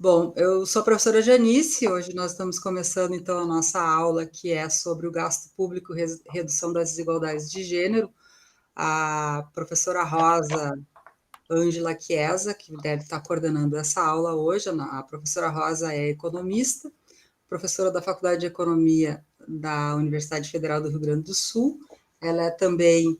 Bom, eu sou a professora Janice, hoje nós estamos começando então a nossa aula que é sobre o gasto público e redução das desigualdades de gênero. A professora Rosa Ângela Chiesa, que deve estar coordenando essa aula hoje, a professora Rosa é economista, professora da Faculdade de Economia da Universidade Federal do Rio Grande do Sul, ela é também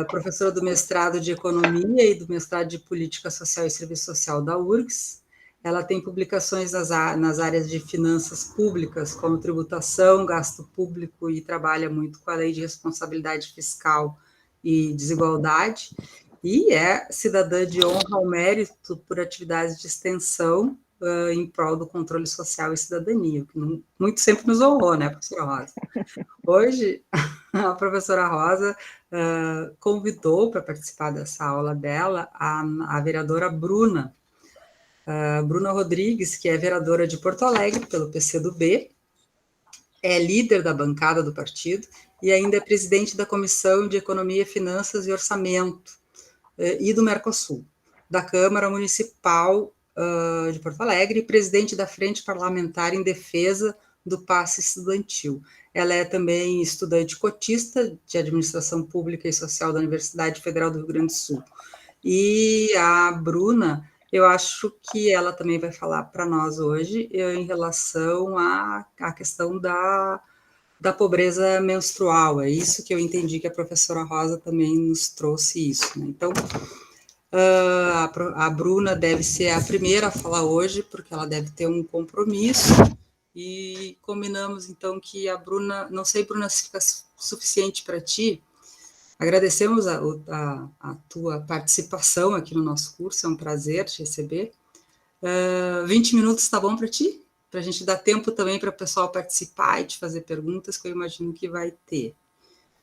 professora do mestrado de Economia e do mestrado de Política Social e Serviço Social da URGS. Ela tem publicações nas áreas de finanças públicas, como tributação, gasto público, e trabalha muito com a lei de responsabilidade fiscal e desigualdade, e é cidadã de honra ao mérito por atividades de extensão em prol do controle social e cidadania, que muito sempre nos honrou, né, professora Rosa? Hoje, a professora Rosa convidou para participar dessa aula dela a vereadora Bruna Rodrigues, que é vereadora de Porto Alegre pelo PCdoB, é líder da bancada do partido e ainda é presidente da Comissão de Economia, Finanças e Orçamento e do Mercosul, da Câmara Municipal de Porto Alegre e presidente da Frente Parlamentar em Defesa do Passe Estudantil. Ela é também estudante cotista de Administração Pública e Social da Universidade Federal do Rio Grande do Sul. E a Bruna, eu acho que ela também vai falar para nós hoje em relação à questão da pobreza menstrual. É isso que eu entendi que a professora Rosa também nos trouxe isso, né? Então, a Bruna deve ser a primeira a falar hoje, porque ela deve ter um compromisso, e combinamos, então, que a Bruna, não sei, Bruna, se fica suficiente para ti, agradecemos a tua participação aqui no nosso curso, é um prazer te receber. 20 minutos está bom para ti? Para a gente dar tempo também para o pessoal participar e te fazer perguntas, que eu imagino que vai ter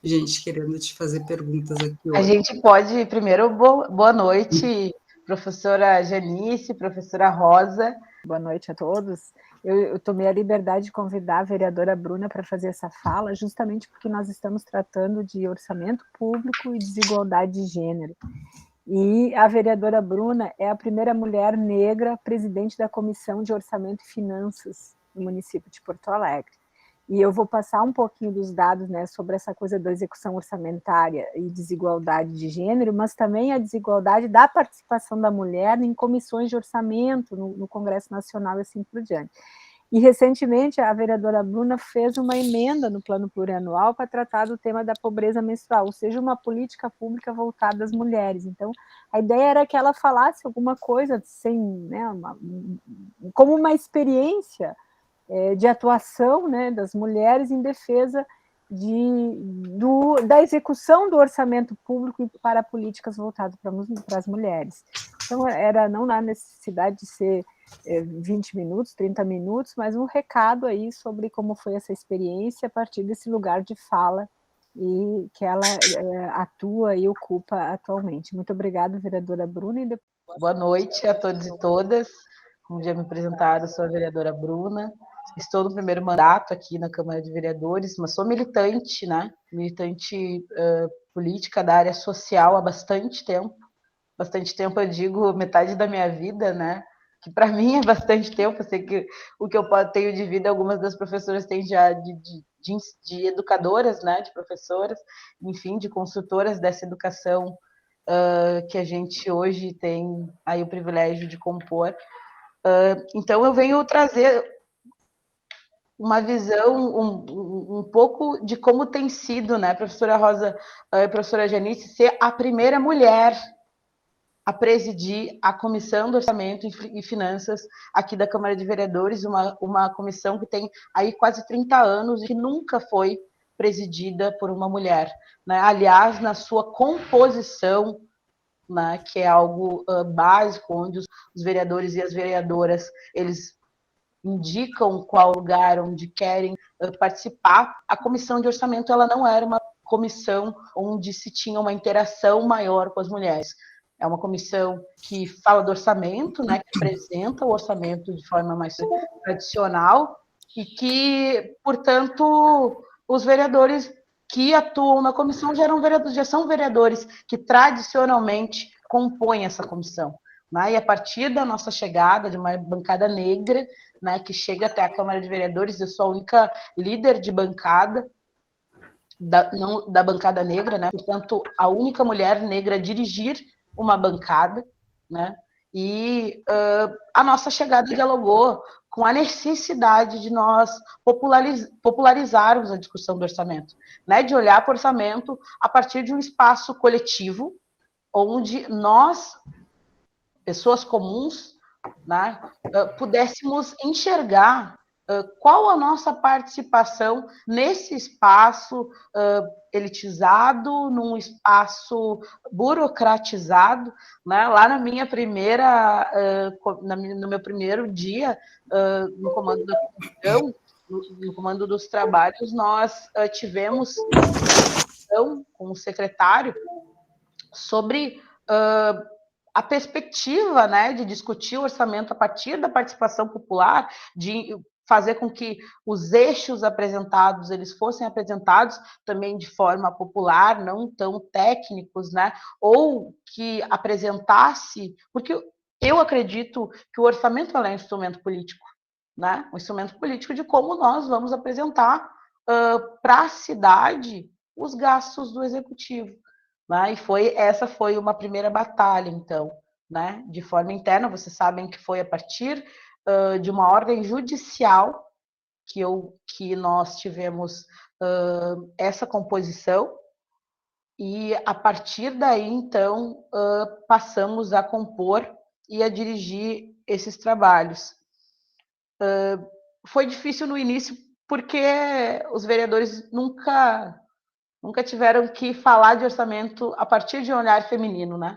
gente querendo te fazer perguntas aqui hoje. A gente pode, primeiro, boa noite, professora Janice, professora Rosa. Boa noite a todos. Eu tomei a liberdade de convidar a vereadora Bruna para fazer essa fala, justamente porque nós estamos tratando de orçamento público e desigualdade de gênero. E a vereadora Bruna é a primeira mulher negra presidente da Comissão de Orçamento e Finanças no município de Porto Alegre. E eu vou passar um pouquinho dos dados, né, sobre essa coisa da execução orçamentária e desigualdade de gênero, mas também a desigualdade da participação da mulher em comissões de orçamento no Congresso Nacional e assim por diante. E, recentemente, a vereadora Bruna fez uma emenda no Plano Plurianual para tratar do tema da pobreza menstrual, ou seja, uma política pública voltada às mulheres. Então, a ideia era que ela falasse alguma coisa, sem, né, como uma experiência de atuação, né, das mulheres em defesa da execução do orçamento público para políticas voltadas para as mulheres. Então, não há necessidade de ser 20 minutos, 30 minutos, mas um recado aí sobre como foi essa experiência a partir desse lugar de fala e que ela atua e ocupa atualmente. Muito obrigada, vereadora Bruna. E depois... Boa noite a todos e todas. Como já me apresentaram, sou a vereadora Bruna. Estou no primeiro mandato aqui na Câmara de Vereadores, mas sou militante, né? Militante política da área social há bastante tempo. Bastante tempo, eu digo metade da minha vida, né? Que para mim é bastante tempo. Eu sei que o que eu tenho de vida, algumas das professoras têm já de educadoras, né? De professoras, enfim, de consultoras dessa educação que a gente hoje tem aí o privilégio de compor. Então, eu venho trazer uma visão um pouco de como tem sido, né, professora Rosa, professora Janice, ser a primeira mulher a presidir a Comissão do Orçamento e Finanças aqui da Câmara de Vereadores, uma comissão que tem aí quase 30 anos e que nunca foi presidida por uma mulher, né? Aliás, na sua composição, né, que é algo básico, onde os vereadores e as vereadoras, eles indicam qual lugar onde querem participar. A comissão de orçamento, ela não era uma comissão onde se tinha uma interação maior com as mulheres. É uma comissão que fala do orçamento, né, que apresenta o orçamento de forma mais tradicional e que, portanto, os vereadores que atuam na comissão já são vereadores que tradicionalmente compõem essa comissão. né? E a partir da nossa chegada, de uma bancada negra, né, que chega até a Câmara de Vereadores, eu sou a única líder de bancada, da bancada negra, né? Portanto, a única mulher negra a dirigir uma bancada, né? E a nossa chegada dialogou com a necessidade de nós popularizarmos a discussão do orçamento, né? De olhar para o orçamento a partir de um espaço coletivo, onde nós, pessoas comuns, né, pudéssemos enxergar qual a nossa participação nesse espaço elitizado, num espaço burocratizado, né? Lá na minha primeira, no meu primeiro dia no comando da comissão, no comando dos trabalhos, nós tivemos com o secretário sobre a perspectiva, né, de discutir o orçamento a partir da participação popular, de fazer com que os eixos apresentados eles fossem apresentados também de forma popular, não tão técnicos, né, ou que apresentasse, porque eu acredito que o orçamento é um instrumento político, né, um instrumento político de como nós vamos apresentar para a cidade os gastos do executivo. Né? E essa foi uma primeira batalha, então, né? De forma interna, vocês sabem que foi a partir de uma ordem judicial que nós tivemos essa composição, e a partir daí, então, passamos a compor e a dirigir esses trabalhos. Foi difícil no início, porque os vereadores nunca tiveram que falar de orçamento a partir de um olhar feminino, né?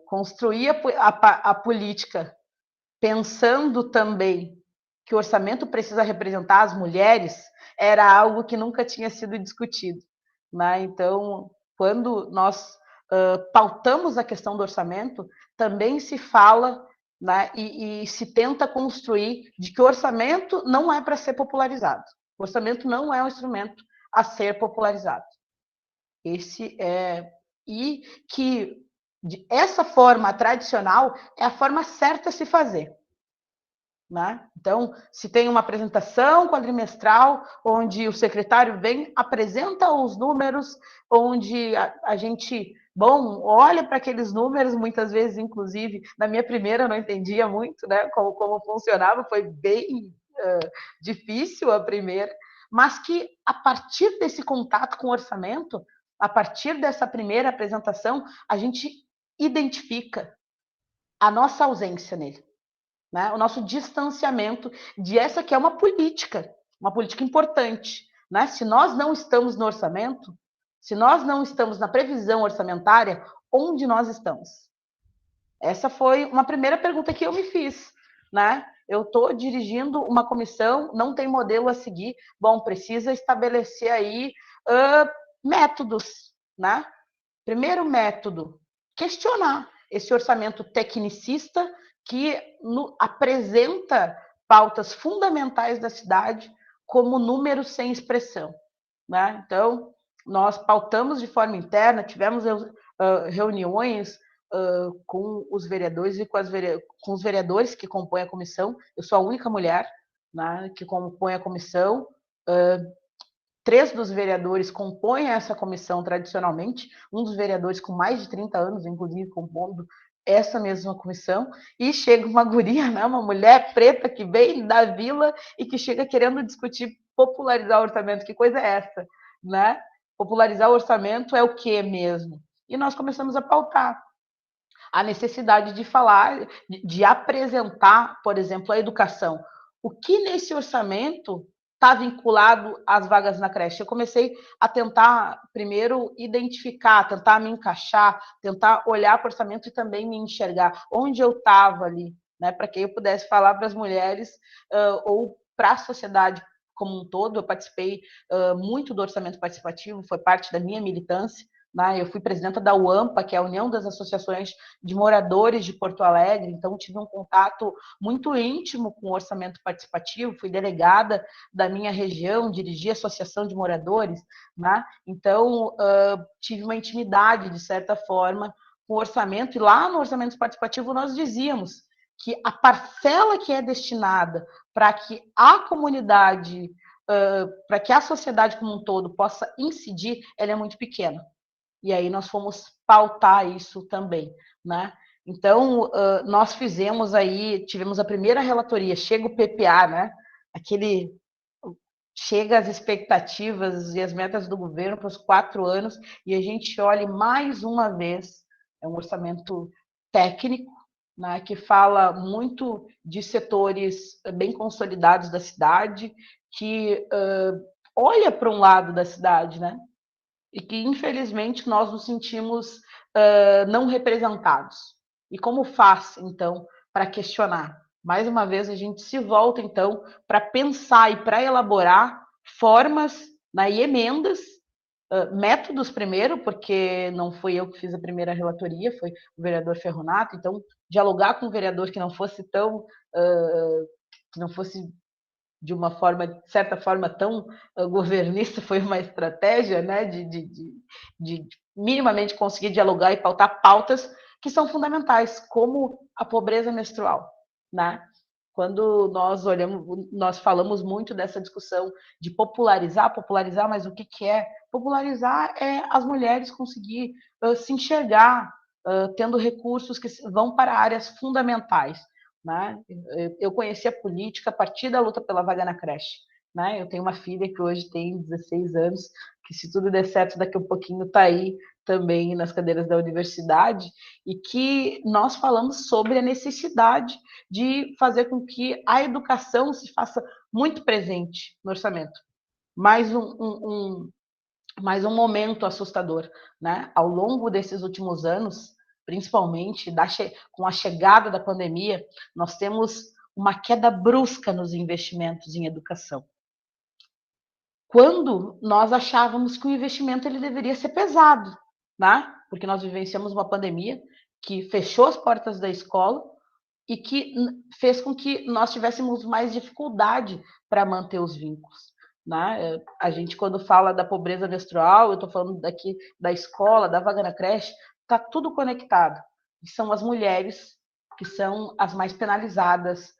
Construir a política pensando também que o orçamento precisa representar as mulheres era algo que nunca tinha sido discutido, né? Então, quando nós pautamos a questão do orçamento, também se fala, né, e se tenta construir de que o orçamento não é para ser popularizado. O orçamento não é um instrumento a ser popularizado. E que essa forma tradicional é a forma certa a se fazer. Né? Então, se tem uma apresentação quadrimestral, onde o secretário vem, apresenta os números, onde a gente, olha para aqueles números, muitas vezes, inclusive, na minha primeira eu não entendia muito, né, como funcionava, foi bem difícil a primeira, mas que a partir desse contato com o orçamento, a partir dessa primeira apresentação, a gente identifica a nossa ausência nele. Né? O nosso distanciamento de essa que é uma política importante. Né? Se nós não estamos no orçamento, se nós não estamos na previsão orçamentária, onde nós estamos? Essa foi uma primeira pergunta que eu me fiz. Né? Eu estou dirigindo uma comissão, não tem modelo a seguir, precisa estabelecer aí métodos. Né? Primeiro método, questionar esse orçamento tecnicista que apresenta pautas fundamentais da cidade como números sem expressão. Né? Então, nós pautamos de forma interna, tivemos reuniões com os vereadores e com os vereadores que compõem a comissão. Eu sou a única mulher, né, que compõe a comissão. 3 dos vereadores compõem essa comissão tradicionalmente, um dos vereadores com mais de 30 anos, inclusive, compondo essa mesma comissão, e chega uma guria, né, uma mulher preta que vem da vila e que chega querendo discutir popularizar o orçamento. Que coisa é essa? Né? Popularizar o orçamento é o quê mesmo? E nós começamos a pautar a necessidade de falar, de apresentar, por exemplo, a educação. O que nesse orçamento está vinculado às vagas na creche? Eu comecei a tentar, primeiro, identificar, tentar me encaixar, tentar olhar para o orçamento e também me enxergar onde eu estava ali, né, para que eu pudesse falar para as mulheres ou para a sociedade como um todo. Eu participei muito do orçamento participativo, foi parte da minha militância. Né? Eu fui presidenta da UAMPA, que é a União das Associações de Moradores de Porto Alegre, então tive um contato muito íntimo com o orçamento participativo, fui delegada da minha região, dirigi a Associação de Moradores, né? Então tive uma intimidade, de certa forma, com o orçamento, e lá no orçamento participativo nós dizíamos que a parcela que é destinada para que a comunidade, para que a sociedade como um todo possa incidir, ela é muito pequena. E aí nós fomos pautar isso também, né? Então, nós fizemos aí, tivemos a primeira relatoria, chega o PPA, né? Chega as expectativas e as metas do governo para os 4 anos, e a gente olha mais uma vez, é um orçamento técnico, né, que fala muito de setores bem consolidados da cidade, que olha para um lado da cidade, né? E que, infelizmente, nós nos sentimos não representados. E como faz, então, para questionar? Mais uma vez, a gente se volta, então, para pensar e para elaborar formas, né, e emendas, métodos primeiro, porque não fui eu que fiz a primeira relatoria, foi o vereador Ferronato, então, dialogar com um vereador que não fosse tão... que não fosse de uma forma, de certa forma, tão governista, foi uma estratégia, né, de minimamente conseguir dialogar e pautar pautas que são fundamentais, como a pobreza menstrual, né? Quando nós olhamos, nós falamos muito dessa discussão de popularizar, mas o que é? Popularizar é as mulheres conseguir se enxergar, tendo recursos que vão para áreas fundamentais. Né? Eu conheci a política a partir da luta pela vaga na creche. Né? Eu tenho uma filha que hoje tem 16 anos, que se tudo der certo, daqui a um pouquinho está aí também nas cadeiras da universidade, e que nós falamos sobre a necessidade de fazer com que a educação se faça muito presente no orçamento. Mais um momento assustador. Né? Ao longo desses últimos anos, principalmente com a chegada da pandemia, nós temos uma queda brusca nos investimentos em educação. Quando nós achávamos que o investimento ele deveria ser pesado, né? Porque nós vivenciamos uma pandemia que fechou as portas da escola e que fez com que nós tivéssemos mais dificuldade para manter os vínculos. Né? A gente, quando fala da pobreza menstrual, eu estou falando daqui da escola, da vaga na creche, está tudo conectado. E são as mulheres que são as mais penalizadas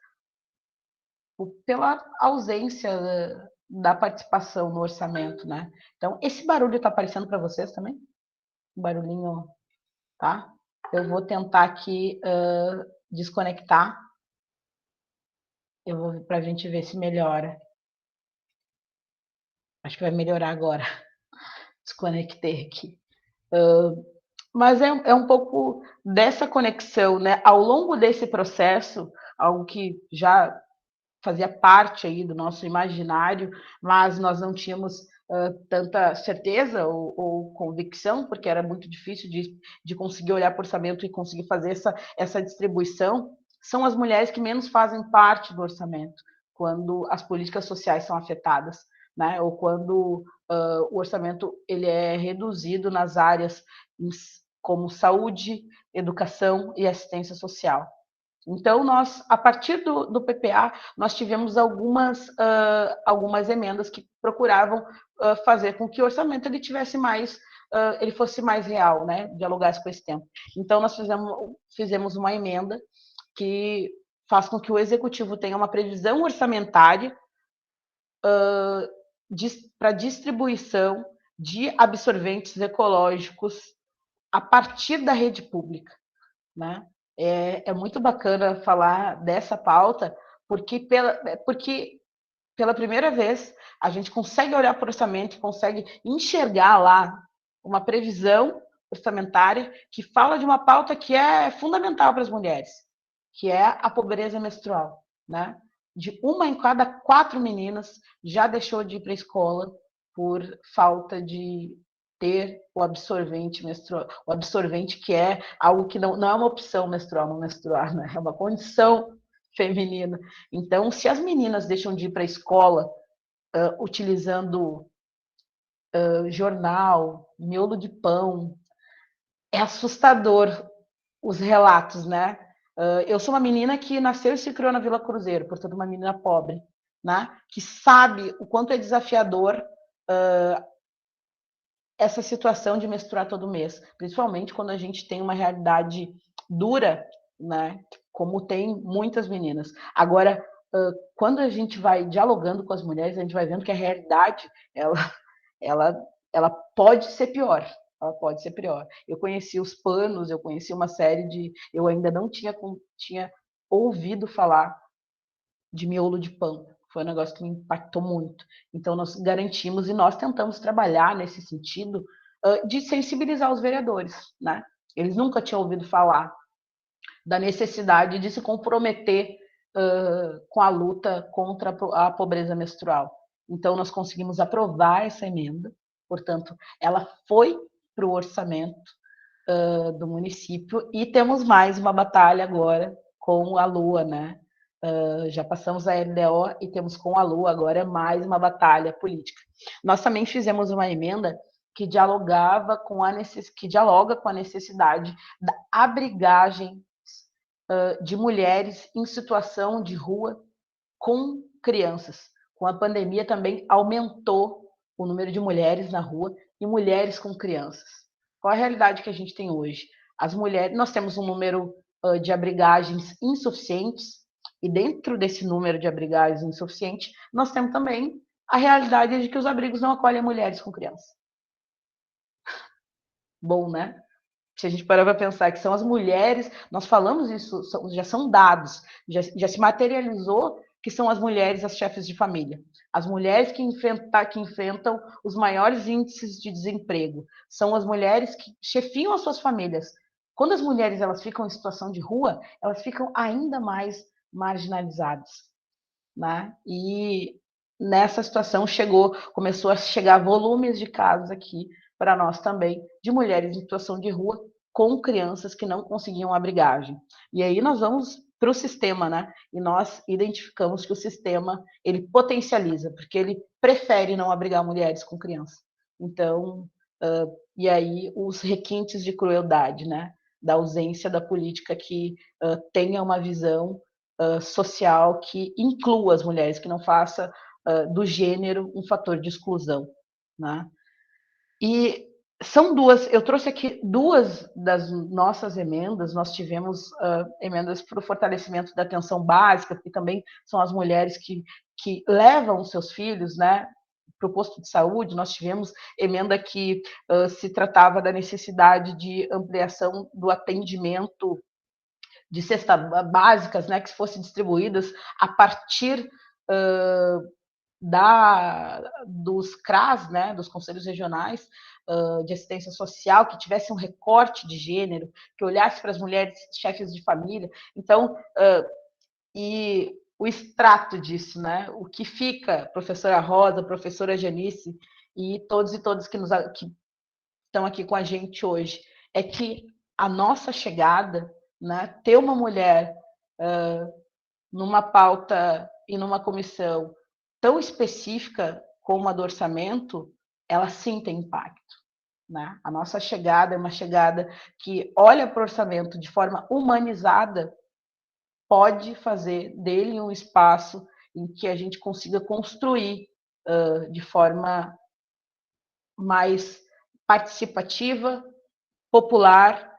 pela ausência da participação no orçamento. Né? Então, esse barulho está aparecendo para vocês também? Um barulhinho, tá? Eu vou tentar aqui desconectar. Eu vou para a gente ver se melhora. Acho que vai melhorar agora. Desconectei aqui. Mas é um pouco dessa conexão, né? Ao longo desse processo, algo que já fazia parte aí do nosso imaginário, mas nós não tínhamos tanta certeza ou convicção, porque era muito difícil de conseguir olhar para o orçamento e conseguir fazer essa distribuição, são as mulheres que menos fazem parte do orçamento, quando as políticas sociais são afetadas, né? Ou quando o orçamento ele é reduzido nas áreas como saúde, educação e assistência social. Então, nós, a partir do PPA, nós tivemos algumas emendas que procuravam fazer com que o orçamento ele tivesse mais, ele fosse mais real, né? Dialogasse com esse tempo. Então, nós fizemos uma emenda que faz com que o executivo tenha uma previsão orçamentária para distribuição de absorventes ecológicos a partir da rede pública, né? É muito bacana falar dessa pauta, porque pela primeira vez a gente consegue olhar para o orçamento e consegue enxergar lá uma previsão orçamentária que fala de uma pauta que é fundamental para as mulheres, que é a pobreza menstrual, né? De 1 em cada 4 meninas já deixou de ir para a escola por falta de ter o absorvente menstrual, o absorvente que é algo que não é uma opção menstrual, não menstruar, né? É uma condição feminina. Então, se as meninas deixam de ir para a escola utilizando jornal, miolo de pão, é assustador os relatos, né? Eu sou uma menina que nasceu e se criou na Vila Cruzeiro, portanto, uma menina pobre, né? Que sabe o quanto é desafiador essa situação de menstruar todo mês, principalmente quando a gente tem uma realidade dura, né? Como tem muitas meninas. Agora, quando a gente vai dialogando com as mulheres, a gente vai vendo que a realidade, ela, ela pode ser pior. Ela pode ser pior. Eu conheci os panos, eu conheci uma série de... Eu ainda não tinha ouvido falar de miolo de pão. Foi um negócio que me impactou muito. Então, nós garantimos e nós tentamos trabalhar nesse sentido de sensibilizar os vereadores, né? Eles nunca tinham ouvido falar da necessidade de se comprometer com a luta contra a pobreza menstrual. Então, nós conseguimos aprovar essa emenda, portanto, ela foi para o orçamento do município e temos mais uma batalha agora com a Lua, né? Já passamos a LDO e temos com a Lua agora mais uma batalha política. Nós também fizemos uma emenda que dialoga com a necessidade da abrigagem de mulheres em situação de rua com crianças. Com a pandemia também aumentou o número de mulheres na rua e mulheres com crianças. Qual a realidade que a gente tem hoje? As mulheres, nós temos um número de abrigagens insuficientes, e dentro desse número de abrigagens insuficientes, nós temos também a realidade de que os abrigos não acolhem mulheres com crianças. Bom, né? Se a gente parar para pensar que são as mulheres, nós falamos isso, já são dados, já se materializou que são as mulheres as chefes de família, as mulheres que enfrentam os maiores índices de desemprego, são as mulheres que chefiam as suas famílias. Quando as mulheres elas ficam em situação de rua, elas ficam ainda mais marginalizadas, né? E nessa situação começou a chegar volumes de casos aqui para nós também, de mulheres em situação de rua com crianças que não conseguiam abrigagem. E aí nós vamos para o sistema, né? E nós identificamos que o sistema, ele potencializa, porque ele prefere não abrigar mulheres com crianças. Então, e aí os requintes de crueldade, né? Da ausência da política que tenha uma visão social que inclua as mulheres, que não faça do gênero um fator de exclusão, né? E são eu trouxe aqui duas das nossas emendas, nós tivemos emendas para o fortalecimento da atenção básica, que também são as mulheres que levam os seus filhos, né, para o posto de saúde. Nós tivemos emenda que se tratava da necessidade de ampliação do atendimento de cestas básicas, né, que fossem distribuídas a partir dos CRAS, né, dos Conselhos Regionais de Assistência Social, que tivesse um recorte de gênero, que olhasse para as mulheres chefes de família. Então, e o extrato disso, né, o que fica, professora Rosa, professora Janice e todos e todas que estão aqui com a gente hoje, é que a nossa chegada, né, ter uma mulher numa pauta e numa comissão tão específica como a do orçamento, ela sim tem impacto, né? A nossa chegada é uma chegada que olha para o orçamento de forma humanizada, pode fazer dele um espaço em que a gente consiga construir de forma mais participativa, popular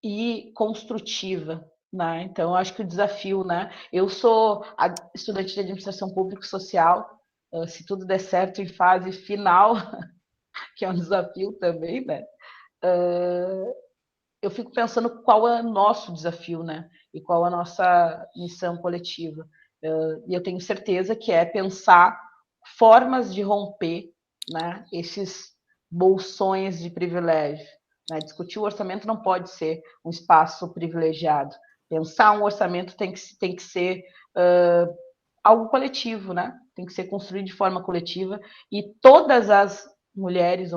e construtiva, né? Então, acho que o desafio, né? Eu sou estudante de administração pública e social, se tudo der certo em fase final, que é um desafio também, né? Eu fico pensando qual é o nosso desafio, né? E qual a nossa missão coletiva. E eu tenho certeza que é pensar formas de romper, né, esses bolsões de privilégio. Né? Discutir o orçamento não pode ser um espaço privilegiado. Pensar um orçamento tem que ser algo coletivo, né? Tem que ser construído de forma coletiva e todas as mulheres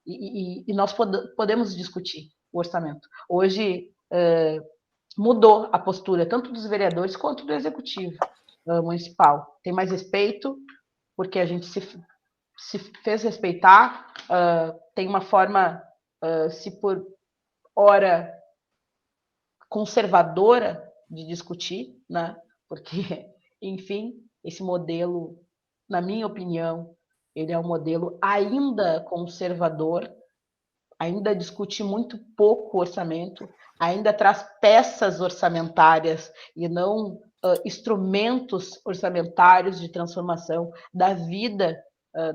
e nós podemos discutir o orçamento. Hoje mudou a postura tanto dos vereadores quanto do executivo municipal. Tem mais respeito porque a gente se fez respeitar, tem uma forma, se por hora conservadora de discutir, né? Porque, enfim, esse modelo, na minha opinião, ele é um modelo ainda conservador, ainda discute muito pouco orçamento, ainda traz peças orçamentárias e não instrumentos orçamentários de transformação da vida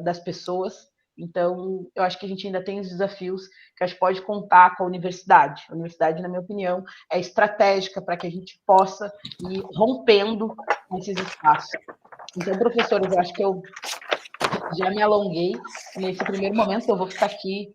das pessoas. Então, eu acho que a gente ainda tem os desafios que a gente pode contar com a universidade. A universidade, na minha opinião, é estratégica para que a gente possa ir rompendo esses espaços. Então, professores, eu acho que eu já me alonguei nesse primeiro momento, eu vou ficar aqui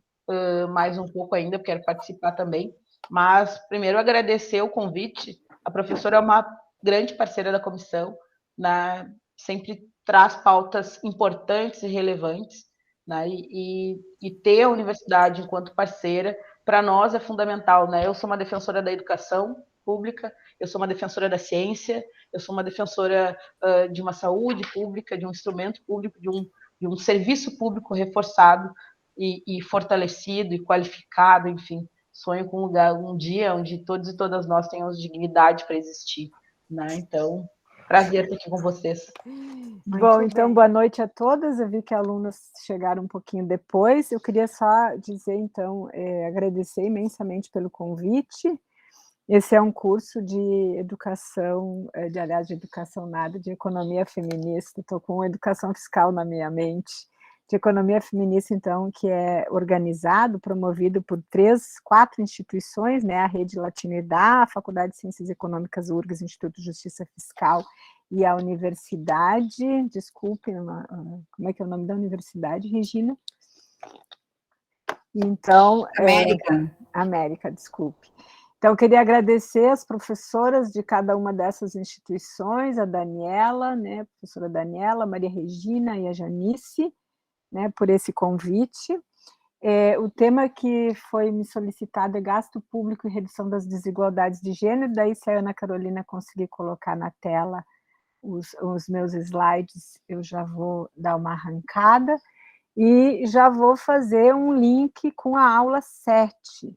mais um pouco ainda, eu quero participar também, mas primeiro agradecer o convite. A professora é uma grande parceira da comissão, né? Sempre traz pautas importantes e relevantes, né? E ter a universidade enquanto parceira, para nós é fundamental, né? Eu sou uma defensora da educação pública, eu sou uma defensora da ciência, eu sou uma defensora de uma saúde pública, de um instrumento público, de um serviço público reforçado e fortalecido e qualificado, enfim. Sonho com um dia onde todos e todas nós tenhamos dignidade para existir, né? Então, prazer estar aqui com vocês. Bom, então, boa noite a todas. Eu vi que alunos chegaram um pouquinho depois. Eu queria só dizer, então, agradecer imensamente pelo convite. Esse é um curso de educação, aliás, de educação nada, de economia feminista. Estou com educação fiscal na minha mente. De economia feminista, então, que é organizado, promovido por 4 instituições, né? A Rede Latinidad, a Faculdade de Ciências Econômicas URGS, Instituto de Justiça Fiscal e a Universidade, desculpe, como é que é o nome da universidade, Regina? Então, América, desculpe. Então, eu queria agradecer as professoras de cada uma dessas instituições, a Daniela, né, a professora Daniela, a Maria Regina e a Janice, né, por esse convite. O tema que foi me solicitado é gasto público e redução das desigualdades de gênero, daí se a Ana Carolina conseguir colocar na tela os meus slides, eu já vou dar uma arrancada, e já vou fazer um link com a aula 7,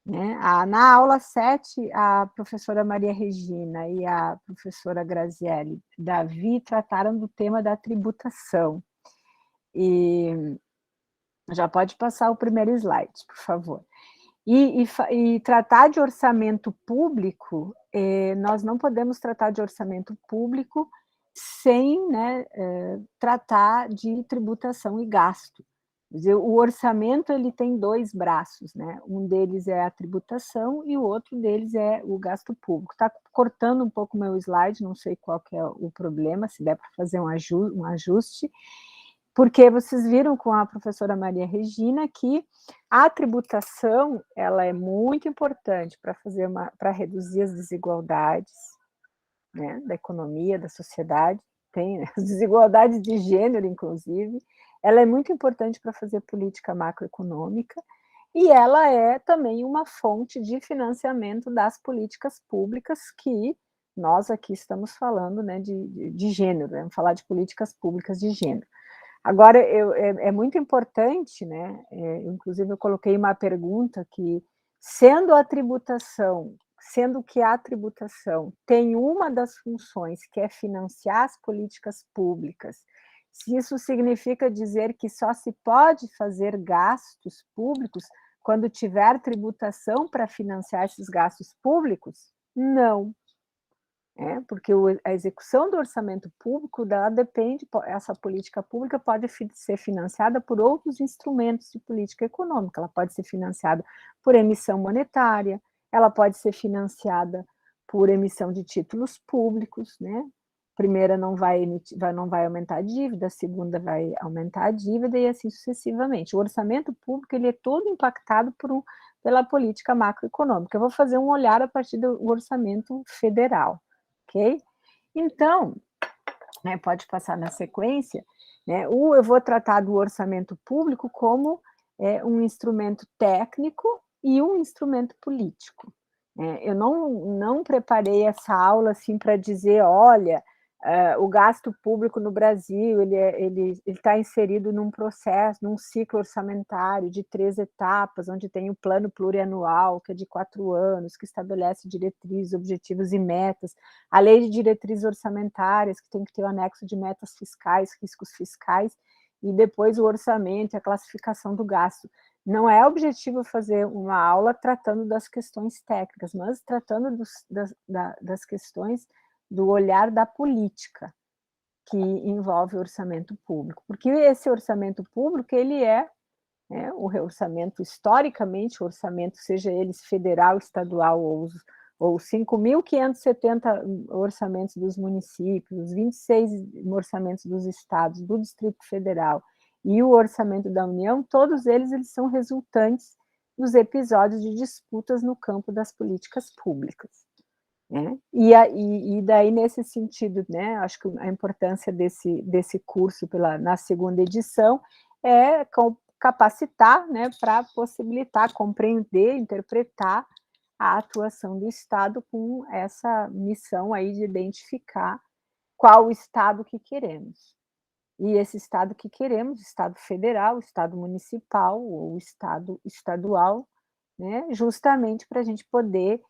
né? Na aula 7, a professora Maria Regina e a professora Graziele Davi trataram do tema da tributação. E já pode passar o primeiro slide, por favor. E tratar de orçamento público, nós não podemos tratar de orçamento público sem, né, tratar de tributação e gasto. Quer dizer, o orçamento ele tem 2 braços, né? Um deles é a tributação e o outro deles é o gasto público. Está cortando um pouco o meu slide, não sei qual que é o problema, se der para fazer um ajuste, porque vocês viram com a professora Maria Regina que a tributação ela é muito importante para reduzir as desigualdades, né, da economia, da sociedade, tem as desigualdades de gênero, inclusive. Ela é muito importante para fazer política macroeconômica e ela é também uma fonte de financiamento das políticas públicas que nós aqui estamos falando, né, de gênero, vamos falar de políticas públicas de gênero. Agora, é muito importante, né, inclusive eu coloquei uma pergunta que, sendo que a tributação tem uma das funções que é financiar as políticas públicas, se isso significa dizer que só se pode fazer gastos públicos quando tiver tributação para financiar esses gastos públicos? Não. Porque a execução do orçamento público dela depende, essa política pública pode ser financiada por outros instrumentos de política econômica, ela pode ser financiada por emissão monetária, ela pode ser financiada por emissão de títulos públicos, né? A primeira não vai aumentar a dívida, a segunda vai aumentar a dívida e assim sucessivamente. O orçamento público ele é todo impactado pela política macroeconômica. Eu vou fazer um olhar a partir do orçamento federal. Ok? Então, né, pode passar na sequência, né, eu vou tratar do orçamento público como um instrumento técnico e um instrumento político. Eu não preparei essa aula assim para dizer, olha, o gasto público no Brasil ele está inserido num processo, num ciclo orçamentário de 3 etapas, onde tem o plano plurianual, que é de 4 anos, que estabelece diretrizes, objetivos e metas, a lei de diretrizes orçamentárias, que tem que ter o anexo de metas fiscais, riscos fiscais, e depois o orçamento e a classificação do gasto. Não é objetivo fazer uma aula tratando das questões técnicas, mas tratando das questões do olhar da política, que envolve o orçamento público. Porque esse orçamento público, ele né, o orçamento, historicamente, o orçamento, seja ele federal, estadual ou 5.570 orçamentos dos municípios, os 26 orçamentos dos estados, do Distrito Federal e o orçamento da União, todos eles são resultantes dos episódios de disputas no campo das políticas públicas. Né? E daí, nesse sentido, né, acho que a importância desse curso na segunda edição é capacitar, né, para possibilitar, compreender, interpretar a atuação do Estado com essa missão aí de identificar qual o Estado que queremos. E esse Estado que queremos, Estado federal, Estado municipal ou Estado estadual, né, justamente para a gente poder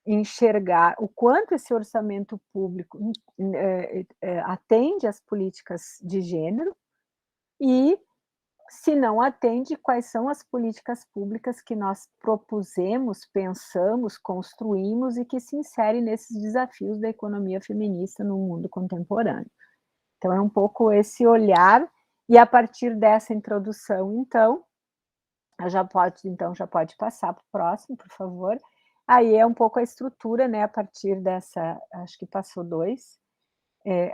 enxergar o quanto esse orçamento público atende às políticas de gênero e, se não atende, quais são as políticas públicas que nós propusemos, pensamos, construímos e que se inserem nesses desafios da economia feminista no mundo contemporâneo. Então, é um pouco esse olhar, e a partir dessa introdução, então, já pode passar para o próximo, por favor. Aí é um pouco a estrutura, né, a partir dessa, acho que passou 2,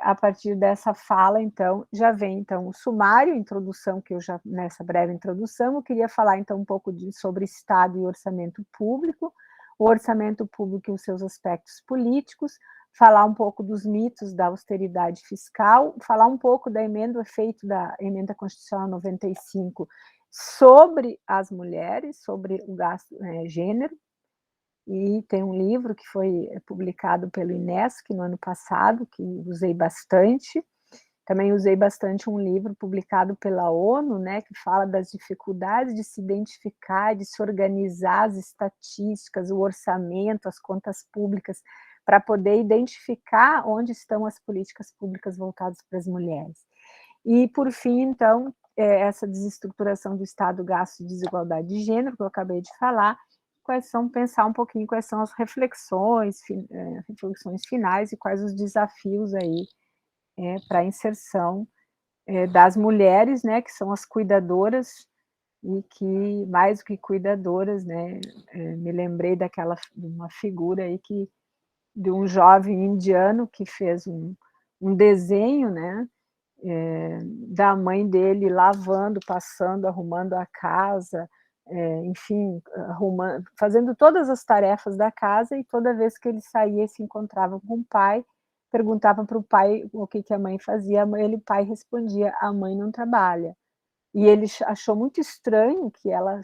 a partir dessa fala, então, já vem, então, o sumário, introdução, que nessa breve introdução, eu queria falar, então, um pouco sobre Estado e orçamento público, o orçamento público e os seus aspectos políticos, falar um pouco dos mitos da austeridade fiscal, falar um pouco do efeito da Emenda Constitucional 95 sobre as mulheres, sobre o gasto gênero, e tem um livro que foi publicado pelo INESC no ano passado, que usei bastante. Também usei bastante um livro publicado pela ONU, né, que fala das dificuldades de se identificar, de se organizar as estatísticas, o orçamento, as contas públicas, para poder identificar onde estão as políticas públicas voltadas para as mulheres. E, por fim, então, essa desestruturação do Estado, gasto e desigualdade de gênero, que eu acabei de falar, pensar um pouquinho quais são as reflexões finais e quais os desafios aí para a inserção das mulheres, né, que são as cuidadoras, e que, mais do que cuidadoras, né, me lembrei de uma figura aí de um jovem indiano que fez um desenho, né, da mãe dele lavando, passando, arrumando a casa, enfim, fazendo todas as tarefas da casa, e toda vez que ele saía e se encontrava com o pai, perguntava para o pai o que a mãe fazia, o pai respondia: a mãe não trabalha. E ele achou muito estranho que ela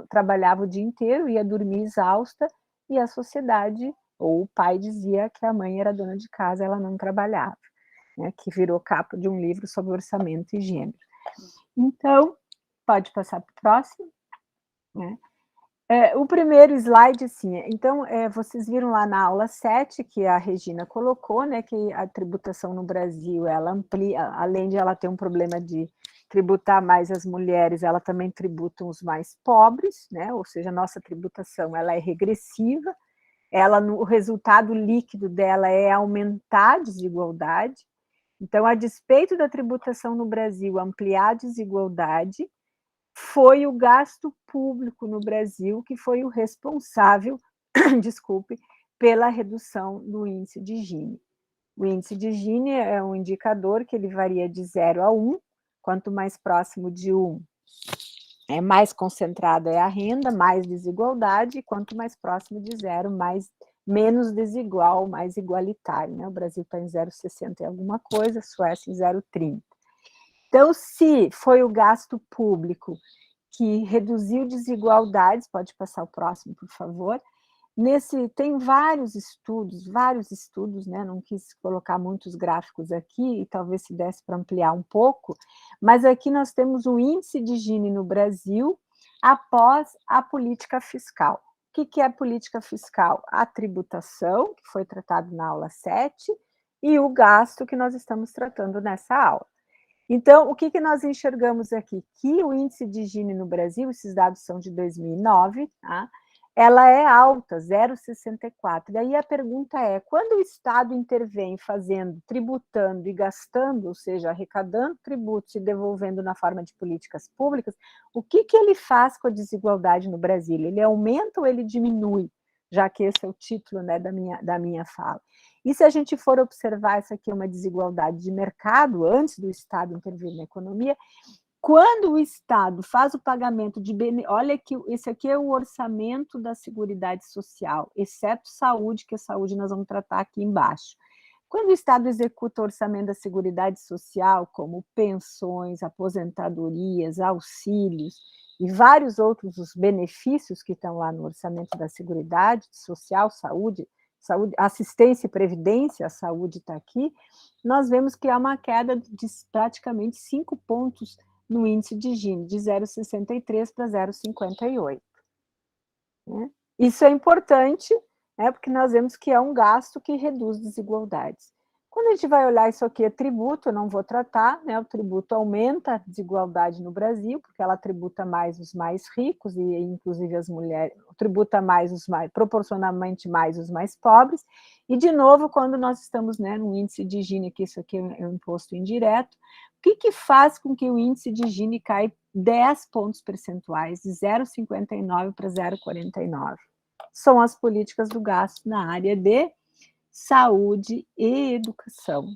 trabalhava o dia inteiro, ia dormir exausta, e a sociedade, ou o pai, dizia que a mãe era dona de casa, ela não trabalhava, né, que virou capa de um livro sobre orçamento e gênero. Então, pode passar para o próximo. Né? O primeiro slide, assim, então, vocês viram lá na aula 7, que a Regina colocou, né, que a tributação no Brasil, ela amplia, além de ela ter um problema de tributar mais as mulheres, ela também tributa os mais pobres, né, ou seja, a nossa tributação, ela é regressiva, o resultado líquido dela é aumentar a desigualdade. Então, a despeito da tributação no Brasil ampliar a desigualdade, foi o gasto público no Brasil que foi o responsável, desculpe, pela redução do índice de Gini. O índice de Gini é um indicador que ele varia de 0 a 1, quanto mais próximo de 1, mais concentrada é a renda, mais desigualdade, e quanto mais próximo de 0, menos desigual, mais igualitário. Né? O Brasil está em 0,60 e alguma coisa, a Suécia em 0,30. Então, se foi o gasto público que reduziu desigualdades, pode passar o próximo, por favor. Tem vários estudos, né? Não quis colocar muitos gráficos aqui, e talvez se desse para ampliar um pouco, mas aqui nós temos o índice de Gini no Brasil após a política fiscal. O que é a política fiscal? A tributação, que foi tratado na aula 7, e o gasto, que nós estamos tratando nessa aula. Então, o que nós enxergamos aqui? Que o índice de Gini no Brasil, esses dados são de 2009, tá? Ela é alta, 0,64. Daí a pergunta é, quando o Estado intervém fazendo, tributando e gastando, ou seja, arrecadando tributos e devolvendo na forma de políticas públicas, o que ele faz com a desigualdade no Brasil? Ele aumenta ou ele diminui? Já que esse é o título, né, da minha fala. E se a gente for observar, essa aqui é uma desigualdade de mercado, antes do Estado intervir na economia, quando o Estado faz o pagamento de olha que esse aqui é o orçamento da Seguridade Social, exceto saúde, que a saúde nós vamos tratar aqui embaixo. Quando o Estado executa o orçamento da Seguridade Social, como pensões, aposentadorias, auxílios e vários outros os benefícios que estão lá no orçamento da Seguridade Social, saúde, assistência e previdência, a saúde está aqui, nós vemos que há uma queda de praticamente 5 pontos no índice de Gini, de 0,63 para 0,58. Né? Isso é importante, né, porque nós vemos que é um gasto que reduz desigualdades. Quando a gente vai olhar isso aqui, é tributo, eu não vou tratar, né, o tributo aumenta a desigualdade no Brasil, porque ela tributa mais os mais ricos, e inclusive as mulheres, tributa mais os mais, proporcionalmente mais os mais pobres, e de novo, quando nós estamos, né, no índice de Gini, que isso aqui é um imposto indireto, o que faz com que o índice de Gini caia 10 pontos percentuais, de 0,59 para 0,49? São as políticas do gasto na área de saúde e educação,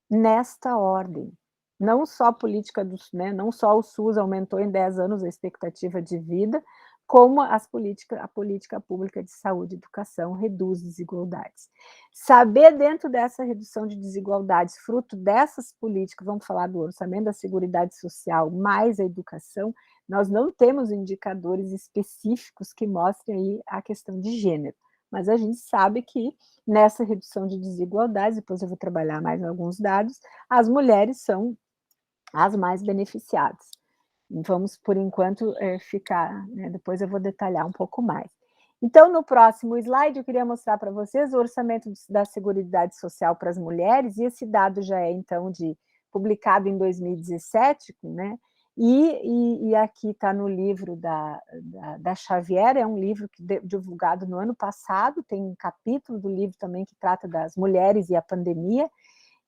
nesta ordem. Não só a política né, não só o SUS aumentou em 10 anos a expectativa de vida, como a política pública de saúde e educação reduz desigualdades. Saber dentro dessa redução de desigualdades, fruto dessas políticas, vamos falar do orçamento da Seguridade Social mais a educação, nós não temos indicadores específicos que mostrem aí a questão de gênero, mas a gente sabe que nessa redução de desigualdades, depois eu vou trabalhar mais alguns dados, as mulheres são as mais beneficiadas. Vamos, por enquanto, ficar, né, depois eu vou detalhar um pouco mais. Então, no próximo slide, eu queria mostrar para vocês o orçamento da Seguridade Social para as mulheres, e esse dado já é, então, publicado em 2017, né? E aqui está no livro da Xavier, é um livro divulgado no ano passado, tem um capítulo do livro também que trata das mulheres e a pandemia,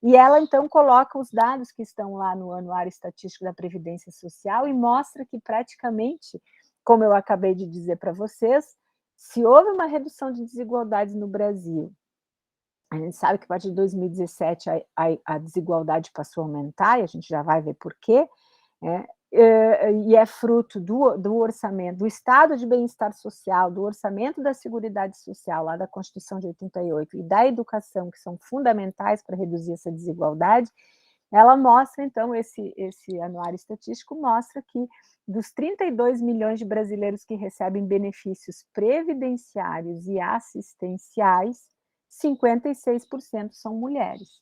e ela, então, coloca os dados que estão lá no Anuário Estatístico da Previdência Social e mostra que praticamente, como eu acabei de dizer para vocês, se houve uma redução de desigualdades no Brasil, a gente sabe que a partir de 2017 a desigualdade passou a aumentar, e a gente já vai ver por quê, né? E é fruto do orçamento, do Estado de Bem-Estar Social, do orçamento da Seguridade Social, lá da Constituição de 88, e da educação, que são fundamentais para reduzir essa desigualdade. Ela mostra, então, esse anuário estatístico mostra que dos 32 milhões de brasileiros que recebem benefícios previdenciários e assistenciais, 56% são mulheres.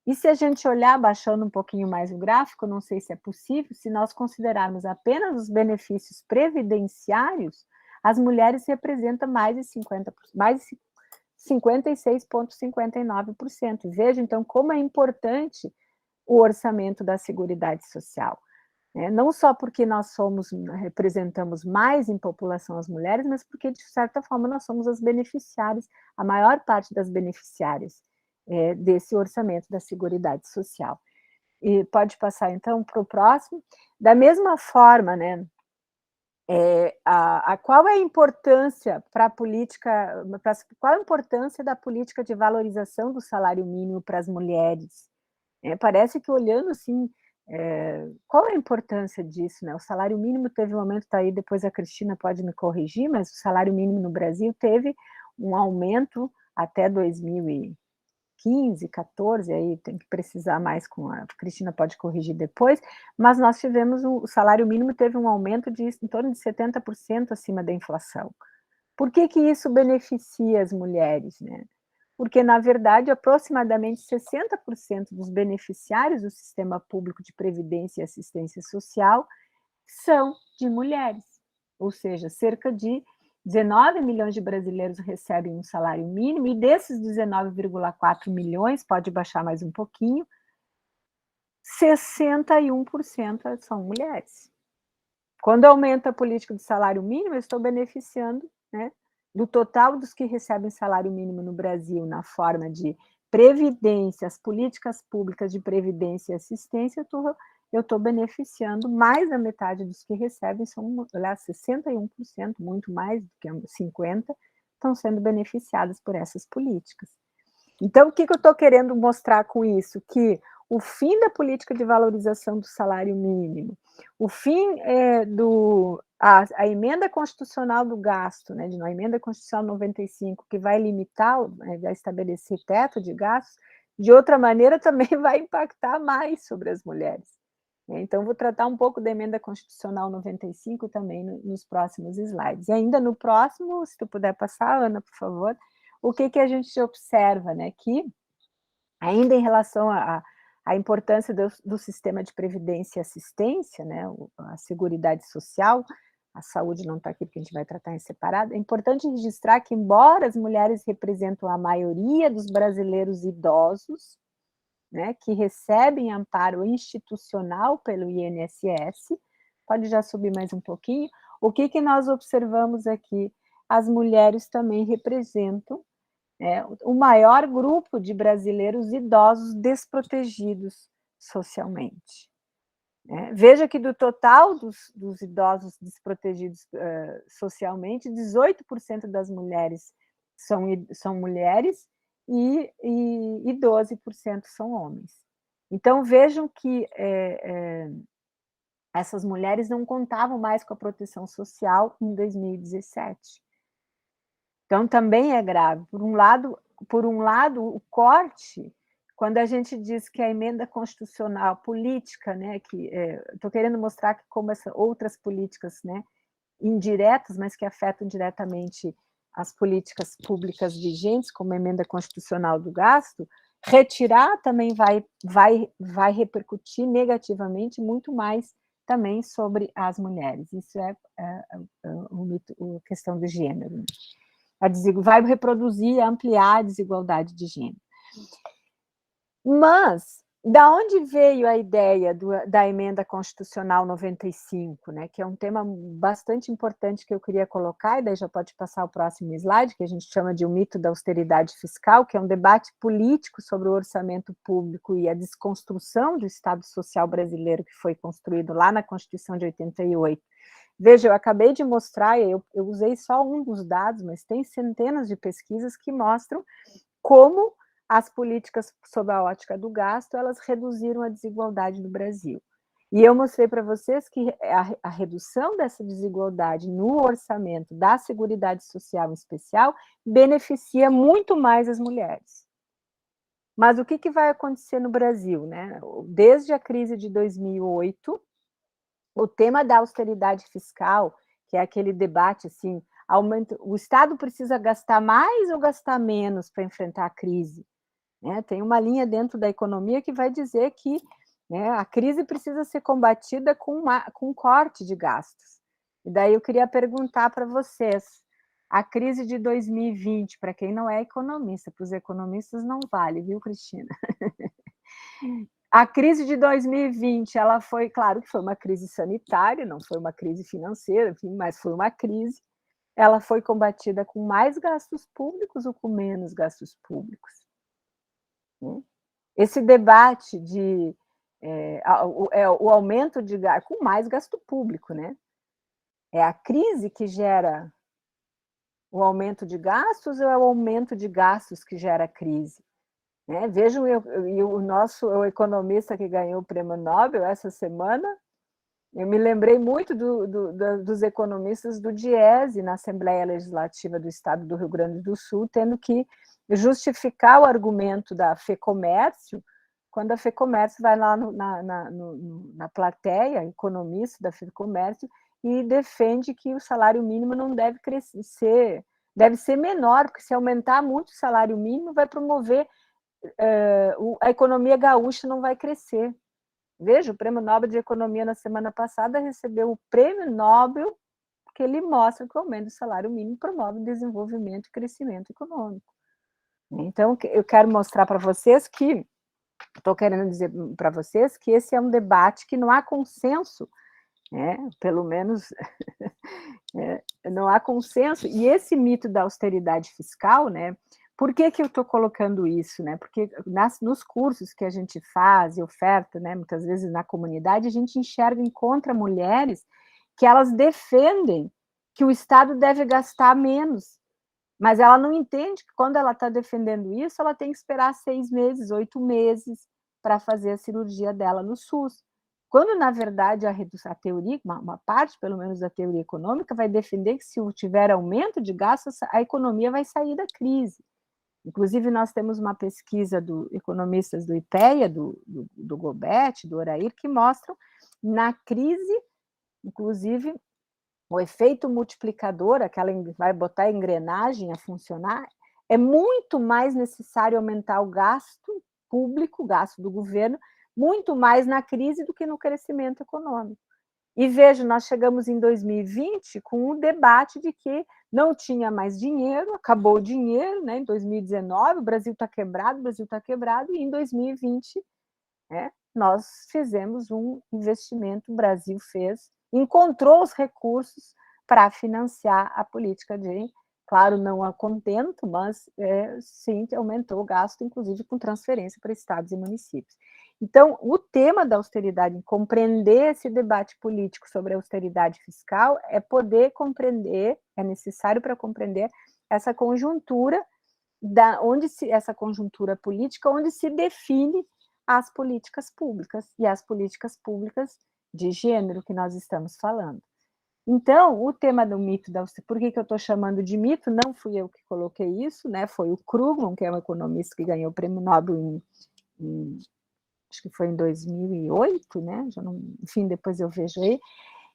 E se a gente olhar, baixando um pouquinho mais o gráfico, não sei se é possível, se nós considerarmos apenas os benefícios previdenciários, as mulheres representam mais de 56,59%. Veja, então, como é importante o orçamento da Seguridade Social. Não só porque nós representamos mais em população as mulheres, mas porque, de certa forma, nós somos as beneficiárias, a maior parte das beneficiárias desse orçamento da Seguridade Social. E pode passar, então, para o próximo. Da mesma forma, né, qual é a importância para a política, qual a importância da política de valorização do salário mínimo para as mulheres? Parece que, olhando assim, qual é a importância disso, né? O salário mínimo teve um aumento, está aí, depois a Cristina pode me corrigir, mas o salário mínimo no Brasil teve um aumento até 2015, 14, aí tem que precisar mais com a Cristina pode corrigir depois, mas nós tivemos o salário mínimo teve um aumento de em torno de 70% acima da inflação. Por que isso beneficia as mulheres, né? Porque, na verdade, aproximadamente 60% dos beneficiários do sistema público de previdência e assistência social são de mulheres, ou seja, cerca de 19 milhões de brasileiros recebem um salário mínimo, e desses 19,4 milhões, pode baixar mais um pouquinho, 61% são mulheres. Quando aumenta a política do salário mínimo, eu estou beneficiando, né, do total dos que recebem salário mínimo no Brasil, na forma de previdência, as políticas públicas de previdência e assistência, eu estou beneficiando mais da metade dos que recebem, são lá 61%, muito mais do que 50%, estão sendo beneficiadas por essas políticas. Então, o que eu estou querendo mostrar com isso? Que o fim da política de valorização do salário mínimo, o fim a emenda constitucional do gasto, né, a emenda constitucional 95, que vai limitar, vai estabelecer teto de gastos, de outra maneira também vai impactar mais sobre as mulheres. Então, vou tratar um pouco da emenda constitucional 95 também nos próximos slides. E ainda no próximo, se tu puder passar, Ana, por favor, o que a gente observa, né, que ainda em relação à importância do sistema de previdência e assistência, né, a Seguridade Social, a saúde não está aqui porque a gente vai tratar em separado, é importante registrar que, embora as mulheres representam a maioria dos brasileiros idosos, né, que recebem amparo institucional pelo INSS, pode já subir mais um pouquinho, o que nós observamos aqui? As mulheres também representam o maior grupo de brasileiros idosos desprotegidos socialmente. Veja que do total dos idosos desprotegidos socialmente, 18% das mulheres são mulheres e 12% são homens. Então, vejam que essas mulheres não contavam mais com a proteção social em 2017. Então, também é grave. Por um lado, o corte, quando a gente diz que a emenda constitucional política, né, que estou querendo mostrar que como outras políticas, né, indiretas, mas que afetam diretamente as políticas públicas vigentes, como a emenda constitucional do gasto, retirar também vai repercutir negativamente muito mais também sobre as mulheres. Isso é a questão do gênero. Vai reproduzir, ampliar a desigualdade de gênero. Mas, da onde veio a ideia da emenda constitucional 95, né, que é um tema bastante importante que eu queria colocar, e daí já pode passar o próximo slide, que a gente chama de o mito da austeridade fiscal, que é um debate político sobre o orçamento público e a desconstrução do Estado Social brasileiro que foi construído lá na Constituição de 88. Veja, eu acabei de mostrar, eu usei só um dos dados, mas tem centenas de pesquisas que mostram como as políticas sob a ótica do gasto, elas reduziram a desigualdade do Brasil. E eu mostrei para vocês que a redução dessa desigualdade no orçamento da Seguridade Social em especial beneficia muito mais as mulheres. Mas o que vai acontecer no Brasil, né? Desde a crise de 2008, o tema da austeridade fiscal, que é aquele debate assim, o Estado precisa gastar mais ou gastar menos para enfrentar a crise? Tem uma linha dentro da economia que vai dizer que a crise precisa ser combatida com corte de gastos. E daí eu queria perguntar para vocês, a crise de 2020, para quem não é economista, para os economistas não vale, viu, Cristina? A crise de 2020, ela foi, claro que foi uma crise sanitária, não foi uma crise financeira, enfim, mas foi uma crise. Ela foi combatida com mais gastos públicos ou com menos gastos públicos? Esse debate de o aumento de gasto, com mais gasto público, né? É a crise que gera o aumento de gastos ou é o aumento de gastos que gera a crise? Vejam, o economista que ganhou o prêmio Nobel essa semana, eu me lembrei muito dos economistas do DIESE na Assembleia Legislativa do Estado do Rio Grande do Sul, tendo que justificar o argumento da FEComércio, quando a FEComércio vai lá na plateia, economista da FEComércio, e defende que o salário mínimo não deve crescer, deve ser menor, porque se aumentar muito o salário mínimo vai promover a economia gaúcha não vai crescer. Veja, o Prêmio Nobel de Economia na semana passada recebeu o Prêmio Nobel porque ele mostra que o aumento do salário mínimo promove desenvolvimento e crescimento econômico. Então, eu quero mostrar para vocês que estou querendo dizer para vocês que esse é um debate que não há consenso, né? Pelo menos não há consenso. E esse mito da austeridade fiscal, né? Por que eu estou colocando isso, né? Porque nos cursos que a gente faz e oferta, né, muitas vezes na comunidade, a gente enxerga, encontra mulheres que elas defendem que o Estado deve gastar menos, mas ela não entende que quando ela está defendendo isso, ela tem que esperar 6 meses, 8 meses para fazer a cirurgia dela no SUS. Quando, na verdade, a teoria, uma parte, pelo menos, da teoria econômica, vai defender que se tiver aumento de gastos, a economia vai sair da crise. Inclusive, nós temos uma pesquisa do economistas do IPEA, do Gobet, do Orair, que mostram, na crise, inclusive, o efeito multiplicador, aquela vai botar a engrenagem a funcionar, é muito mais necessário aumentar o gasto público, o gasto do governo, muito mais na crise do que no crescimento econômico. E veja, nós chegamos em 2020 com o debate de que não tinha mais dinheiro, acabou o dinheiro, né? Em 2019, o Brasil está quebrado, e em 2020, né, nós fizemos um investimento, o Brasil encontrou os recursos para financiar a política de, claro, não a contento, mas sim, aumentou o gasto, inclusive com transferência para estados e municípios. Então, o tema da austeridade, compreender esse debate político sobre a austeridade fiscal, é poder compreender, é necessário para compreender essa conjuntura, essa conjuntura política, onde se define as políticas públicas, e as políticas públicas de gênero que nós estamos falando. Então, o tema do mito da austeridade, por que eu estou chamando de mito? Não fui eu que coloquei isso, né? Foi o Krugman, que é um economista que ganhou o prêmio Nobel acho que foi em 2008, né? Já não, enfim, depois eu vejo aí.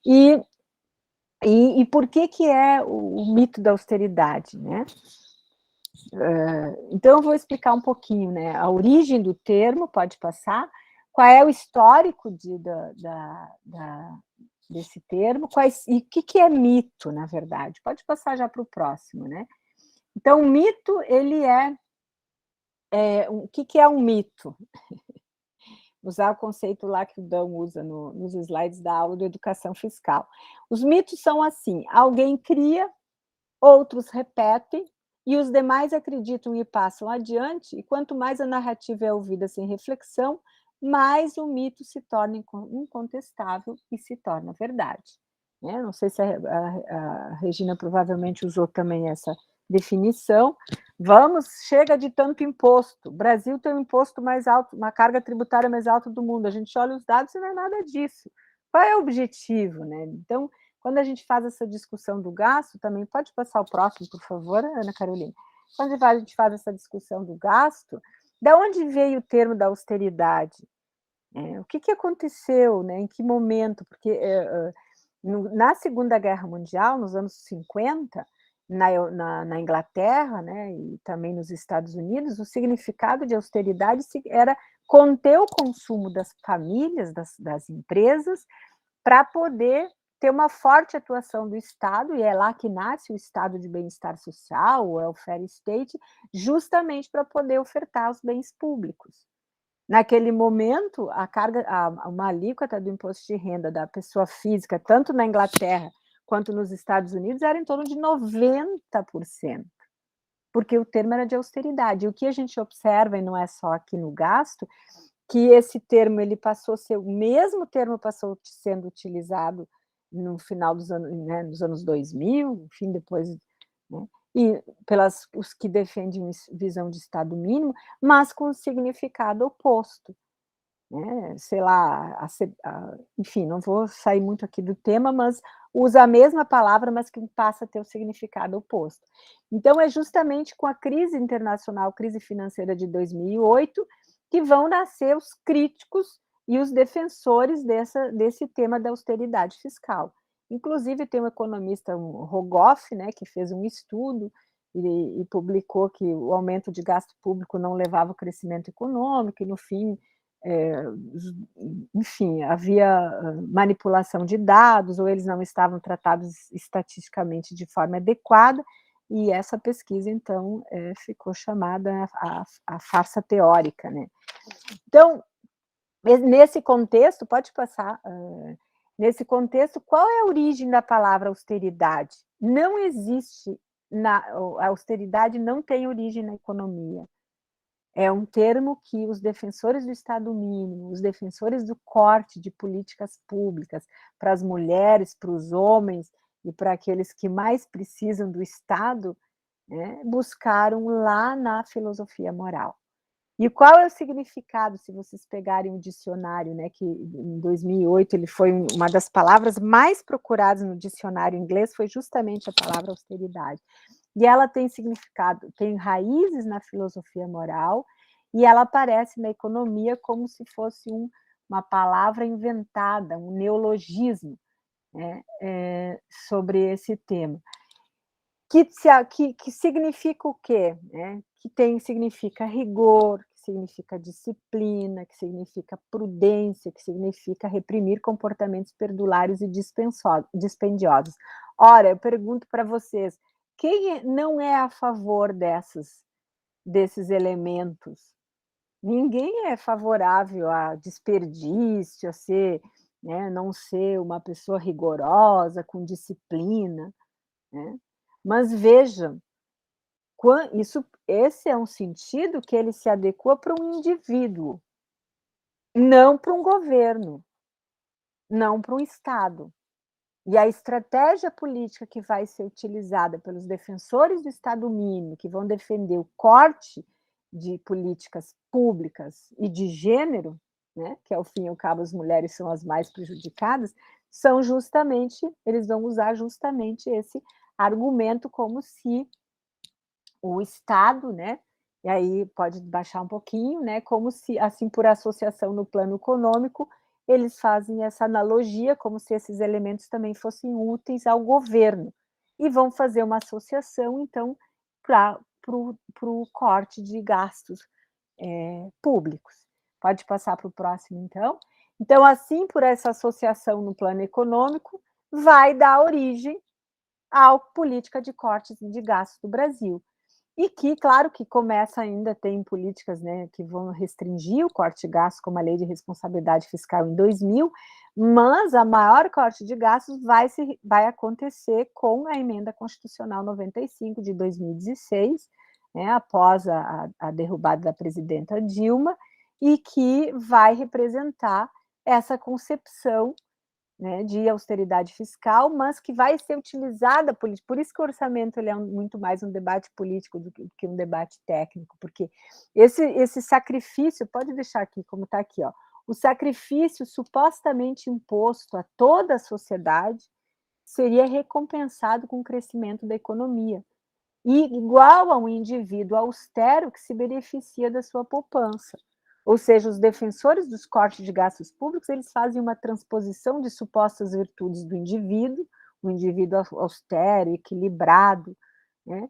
E por que é o mito da austeridade, né? Então, eu vou explicar um pouquinho, né? A origem do termo, pode passar, qual é o histórico desse termo, e o que é mito, na verdade. Pode passar já para o próximo, né? Então, o mito, ele o que é um mito? Usar o conceito lá que o Dan usa nos slides da aula de educação fiscal. Os mitos são assim: alguém cria, outros repetem, e os demais acreditam e passam adiante, e quanto mais a narrativa é ouvida sem reflexão, mais o mito se torna incontestável e se torna verdade. Não sei se a Regina provavelmente usou também essa definição. Chega de tanto imposto. O Brasil tem um imposto mais alto, uma carga tributária mais alta do mundo. A gente olha os dados e não é nada disso. Qual é o objetivo, né? Então, quando a gente faz essa discussão do gasto, também pode passar o próximo, por favor, Ana Carolina. Quando a gente faz essa discussão do gasto, de onde veio o termo da austeridade? O que aconteceu, né? Em que momento? Porque na Segunda Guerra Mundial, nos anos 50, na Inglaterra, né, e também nos Estados Unidos, o significado de austeridade era conter o consumo das famílias, das empresas, para poder ter uma forte atuação do Estado, e é lá que nasce o Estado de Bem-Estar Social, o Welfare State, justamente para poder ofertar os bens públicos. Naquele momento, uma alíquota do imposto de renda da pessoa física, tanto na Inglaterra quanto nos Estados Unidos, era em torno de 90%, porque o termo era de austeridade. E o que a gente observa, e não é só aqui no gasto, que esse termo, o mesmo termo passou sendo utilizado no final dos anos, né, nos anos 2000, enfim, depois, né, e os que defendem visão de Estado mínimo, mas com o significado oposto, né? Sei lá, enfim, não vou sair muito aqui do tema, mas usa a mesma palavra, mas que passa a ter o significado oposto. Então, é justamente com a crise internacional, crise financeira de 2008, que vão nascer os críticos e os defensores desse tema da austeridade fiscal. Inclusive, tem um economista, um Rogoff, né, que fez um estudo e publicou que o aumento de gasto público não levava ao crescimento econômico, e, no fim, enfim, havia manipulação de dados, ou eles não estavam tratados estatisticamente de forma adequada, e essa pesquisa, então, ficou chamada a farsa teórica, né. Então, nesse contexto, pode passar, nesse contexto, qual é a origem da palavra austeridade? Não existe, a austeridade não tem origem na economia. É um termo que os defensores do Estado mínimo, os defensores do corte de políticas públicas para as mulheres, para os homens e para aqueles que mais precisam do Estado, né, buscaram lá na filosofia moral. E qual é o significado, se vocês pegarem o dicionário, né, que em 2008 ele foi uma das palavras mais procuradas no dicionário inglês, foi justamente a palavra austeridade. E ela tem significado, tem raízes na filosofia moral, e ela aparece na economia como se fosse uma palavra inventada, um neologismo, né, sobre esse tema. Que significa o quê? Né? Significa rigor, que significa disciplina, que significa prudência, que significa reprimir comportamentos perdulários e dispendiosos. Ora, eu pergunto para vocês, quem não é a favor desses elementos? Ninguém é favorável a desperdício, a ser, né, não ser uma pessoa rigorosa, com disciplina, né? Mas vejam, esse é um sentido que ele se adequa para um indivíduo, não para um governo, não para um Estado. E a estratégia política que vai ser utilizada pelos defensores do Estado mínimo, que vão defender o corte de políticas públicas e de gênero, né, que ao fim e ao cabo as mulheres são as mais prejudicadas, eles vão usar justamente esse argumento como se o Estado, né, e aí pode baixar um pouquinho, né, como se, assim, por associação no plano econômico, eles fazem essa analogia, como se esses elementos também fossem úteis ao governo, e vão fazer uma associação, então, para o corte de gastos públicos. Pode passar para o próximo, então. Então, assim, por essa associação no plano econômico, vai dar origem à política de cortes de gastos do Brasil. E que, claro, que começa ainda, tem políticas, né, que vão restringir o corte de gastos, como a Lei de Responsabilidade Fiscal em 2000, mas a maior corte de gastos vai acontecer com a Emenda Constitucional 95 de 2016, né, após a derrubada da presidenta Dilma, e que vai representar essa concepção, né, de austeridade fiscal, mas que vai ser utilizada, por isso que o orçamento ele é muito mais um debate político do que um debate técnico, porque esse sacrifício, pode deixar aqui, como está aqui, ó, o sacrifício supostamente imposto a toda a sociedade seria recompensado com o crescimento da economia, e igual a um indivíduo austero que se beneficia da sua poupança. Ou seja, os defensores dos cortes de gastos públicos, eles fazem uma transposição de supostas virtudes do indivíduo, um indivíduo austero, equilibrado, né,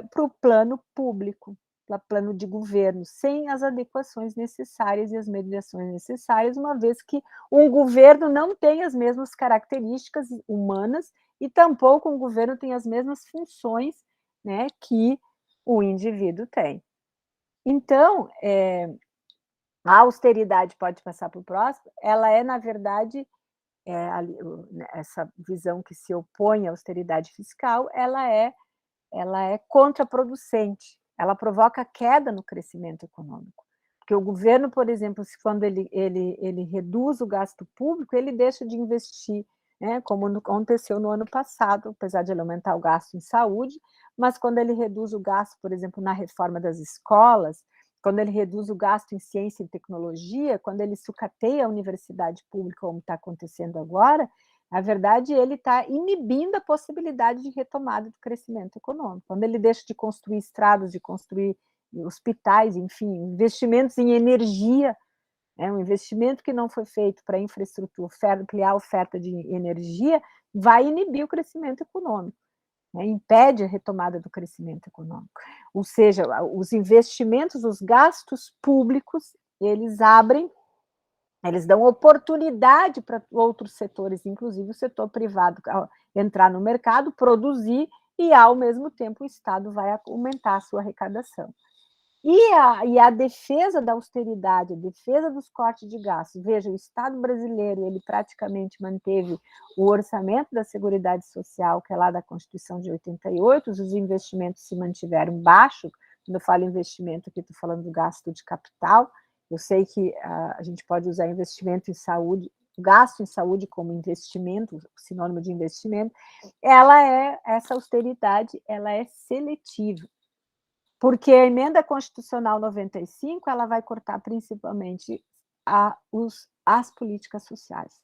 para o plano público, para o plano de governo, sem as adequações necessárias e as mediações necessárias, uma vez que um governo não tem as mesmas características humanas e tampouco um governo tem as mesmas funções, né, que o indivíduo tem. Então, a austeridade, pode passar para o próximo, ela é, na verdade, essa visão que se opõe à austeridade fiscal, ela é contraproducente, ela provoca queda no crescimento econômico. Porque o governo, por exemplo, quando ele reduz o gasto público, ele deixa de investir, né, como aconteceu no ano passado, apesar de ele aumentar o gasto em saúde, mas quando ele reduz o gasto, por exemplo, na reforma das escolas, quando ele reduz o gasto em ciência e tecnologia, quando ele sucateia a universidade pública, como está acontecendo agora, na verdade, ele está inibindo a possibilidade de retomada do crescimento econômico. Quando ele deixa de construir estradas, de construir hospitais, enfim, investimentos em energia, um investimento que não foi feito para infraestrutura, ampliar a oferta de energia, vai inibir o crescimento econômico, né, impede a retomada do crescimento econômico. Ou seja, os investimentos, os gastos públicos, eles dão oportunidade para outros setores, inclusive o setor privado, entrar no mercado, produzir e, ao mesmo tempo, o Estado vai aumentar a sua arrecadação. E a defesa da austeridade, a defesa dos cortes de gastos. Veja, o Estado brasileiro, ele praticamente manteve o orçamento da Seguridade Social, que é lá da Constituição de 88, os investimentos se mantiveram baixos. Quando eu falo investimento aqui, estou falando do gasto de capital. Eu sei que a gente pode usar investimento em saúde, gasto em saúde como investimento, sinônimo de investimento. Essa austeridade, ela é seletiva. Porque a emenda constitucional 95, ela vai cortar principalmente as políticas sociais.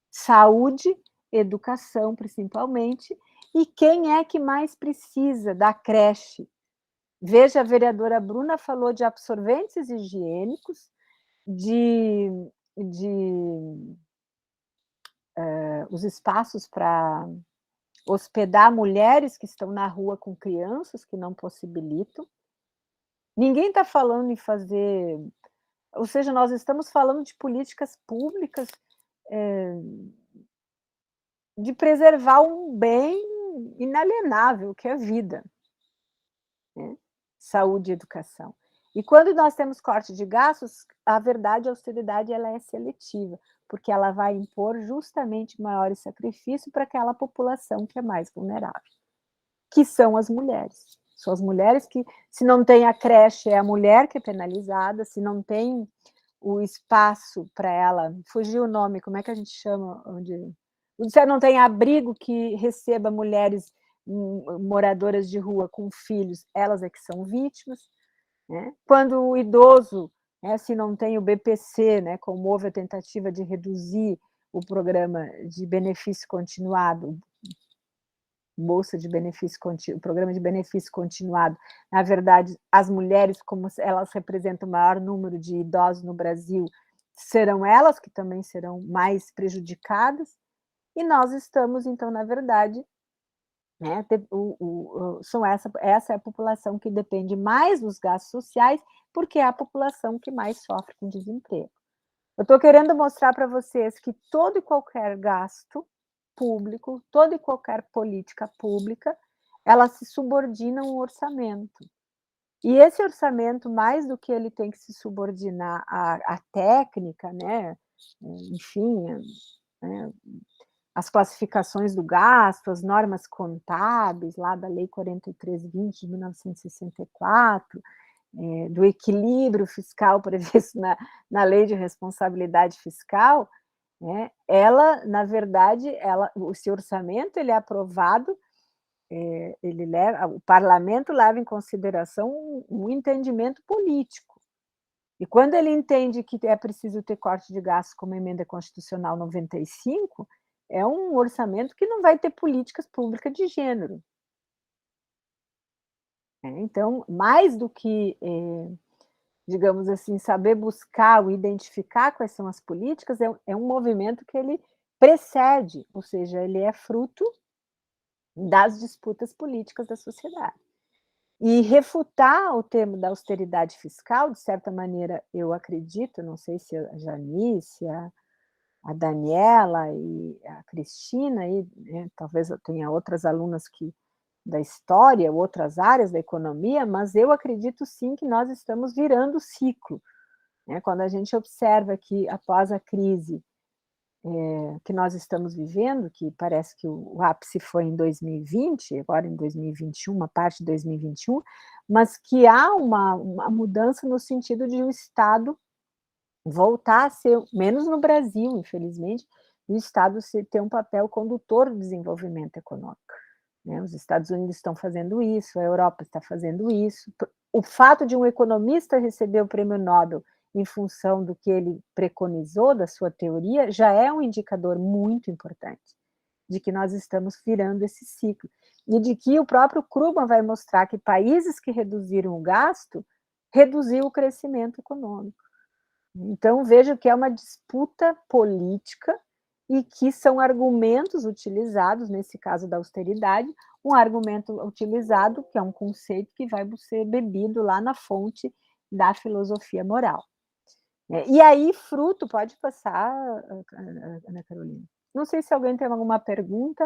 Saúde, educação, principalmente, e quem é que mais precisa da creche? Veja, a vereadora Bruna falou de absorventes higiênicos, os espaços para hospedar mulheres que estão na rua com crianças, que não possibilitam. Ninguém está falando em fazer... Ou seja, nós estamos falando de políticas públicas de preservar um bem inalienável, que é a vida, né? Saúde e educação. E quando nós temos corte de gastos, a verdade, a austeridade, ela é seletiva, porque ela vai impor justamente maiores sacrifícios para aquela população que é mais vulnerável, que são as mulheres. São as mulheres que, se não tem a creche, é a mulher que é penalizada, se não tem o espaço para ela, fugiu o nome, como é que a gente chama? Se não tem abrigo que receba mulheres moradoras de rua com filhos, elas é que são vítimas, né? Quando o idoso, né, se não tem o BPC, né, como houve a tentativa de reduzir o programa de benefício continuado, bolsa de benefício contínuo, programa de benefício continuado, na verdade, as mulheres, como elas representam o maior número de idosos no Brasil, serão elas que também serão mais prejudicadas, e nós estamos, então, na verdade, né, essa é a população que depende mais dos gastos sociais, porque é a população que mais sofre com desemprego. Eu estou querendo mostrar para vocês que todo e qualquer gasto público, toda e qualquer política pública, ela se subordina a um orçamento. E esse orçamento, mais do que ele tem que se subordinar à técnica, né, enfim, né, as classificações do gasto, as normas contábeis, lá da Lei 4320 de 1964, do equilíbrio fiscal previsto na Lei de Responsabilidade Fiscal, né, ela, na verdade, esse orçamento ele é aprovado, o parlamento leva em consideração um entendimento político. E quando ele entende que é preciso ter corte de gastos como a emenda constitucional 95, é um orçamento que não vai ter políticas públicas de gênero. Então, mais do que, digamos assim, saber buscar ou identificar quais são as políticas, é um movimento que ele precede, ou seja, ele é fruto das disputas políticas da sociedade. E refutar o termo da austeridade fiscal, de certa maneira, eu acredito, não sei se a Janice, a Daniela e a Cristina, né, talvez eu tenha outras alunas da história, outras áreas da economia, mas eu acredito sim que nós estamos virando o ciclo, né? Quando a gente observa que após a crise que nós estamos vivendo, que parece que o ápice foi em 2020, agora em 2021, uma parte de 2021, mas que há uma mudança no sentido de o Estado voltar a ser, menos no Brasil, infelizmente, o Estado ter um papel condutor do desenvolvimento econômico. Né? Os Estados Unidos estão fazendo isso, a Europa está fazendo isso. O fato de um economista receber o prêmio Nobel em função do que ele preconizou, da sua teoria, já é um indicador muito importante de que nós estamos virando esse ciclo. E de que o próprio Krugman vai mostrar que países que reduziram o gasto, reduziu o crescimento econômico. Então, vejo que é uma disputa política e que são argumentos utilizados, nesse caso da austeridade, um argumento utilizado, que é um conceito que vai ser bebido lá na fonte da filosofia moral. E aí, fruto, pode passar, Ana Carolina. Não sei se alguém tem alguma pergunta.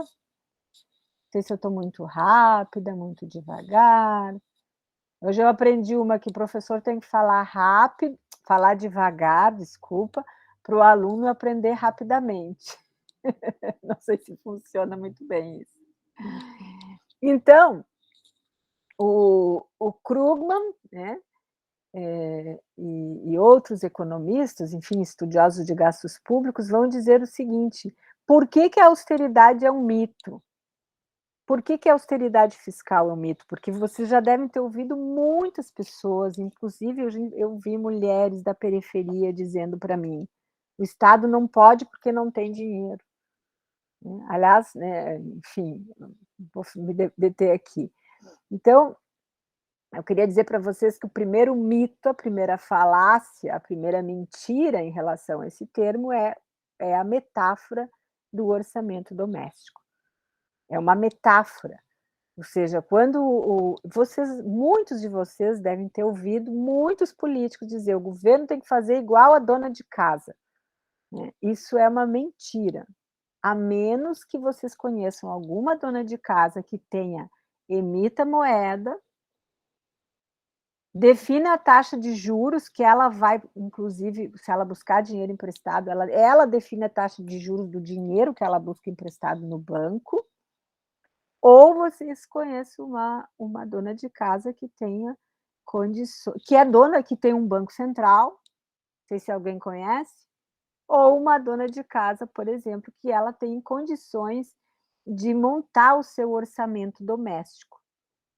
sei se eu estou muito rápida, muito devagar. Hoje eu aprendi uma que o professor tem que falar rápido, falar devagar, desculpa, para o aluno aprender rapidamente. Não sei se funciona muito bem isso. Então, o Krugman, né, e outros economistas, enfim, estudiosos de gastos públicos, vão dizer o seguinte: por que que a austeridade é um mito? Por que que a austeridade fiscal é um mito? Porque vocês já devem ter ouvido muitas pessoas, inclusive eu vi mulheres da periferia dizendo para mim: o Estado não pode porque não tem dinheiro. Aliás, né, enfim, vou me deter aqui. Então, eu queria dizer para vocês que o primeiro mito, a primeira falácia, a primeira mentira em relação a esse termo é a metáfora do orçamento doméstico. É uma metáfora. Ou seja, quando muitos de vocês devem ter ouvido muitos políticos dizer: o governo tem que fazer igual a dona de casa. Né? Isso é uma mentira. A menos que vocês conheçam alguma dona de casa que emita moeda, defina a taxa de juros que ela vai, inclusive, se ela buscar dinheiro emprestado, ela define a taxa de juros do dinheiro que ela busca emprestado no banco, ou vocês conhecem uma dona de casa que tenha condições, que é dona, que tem um banco central, não sei se alguém conhece, ou uma dona de casa, por exemplo, que ela tem condições de montar o seu orçamento doméstico,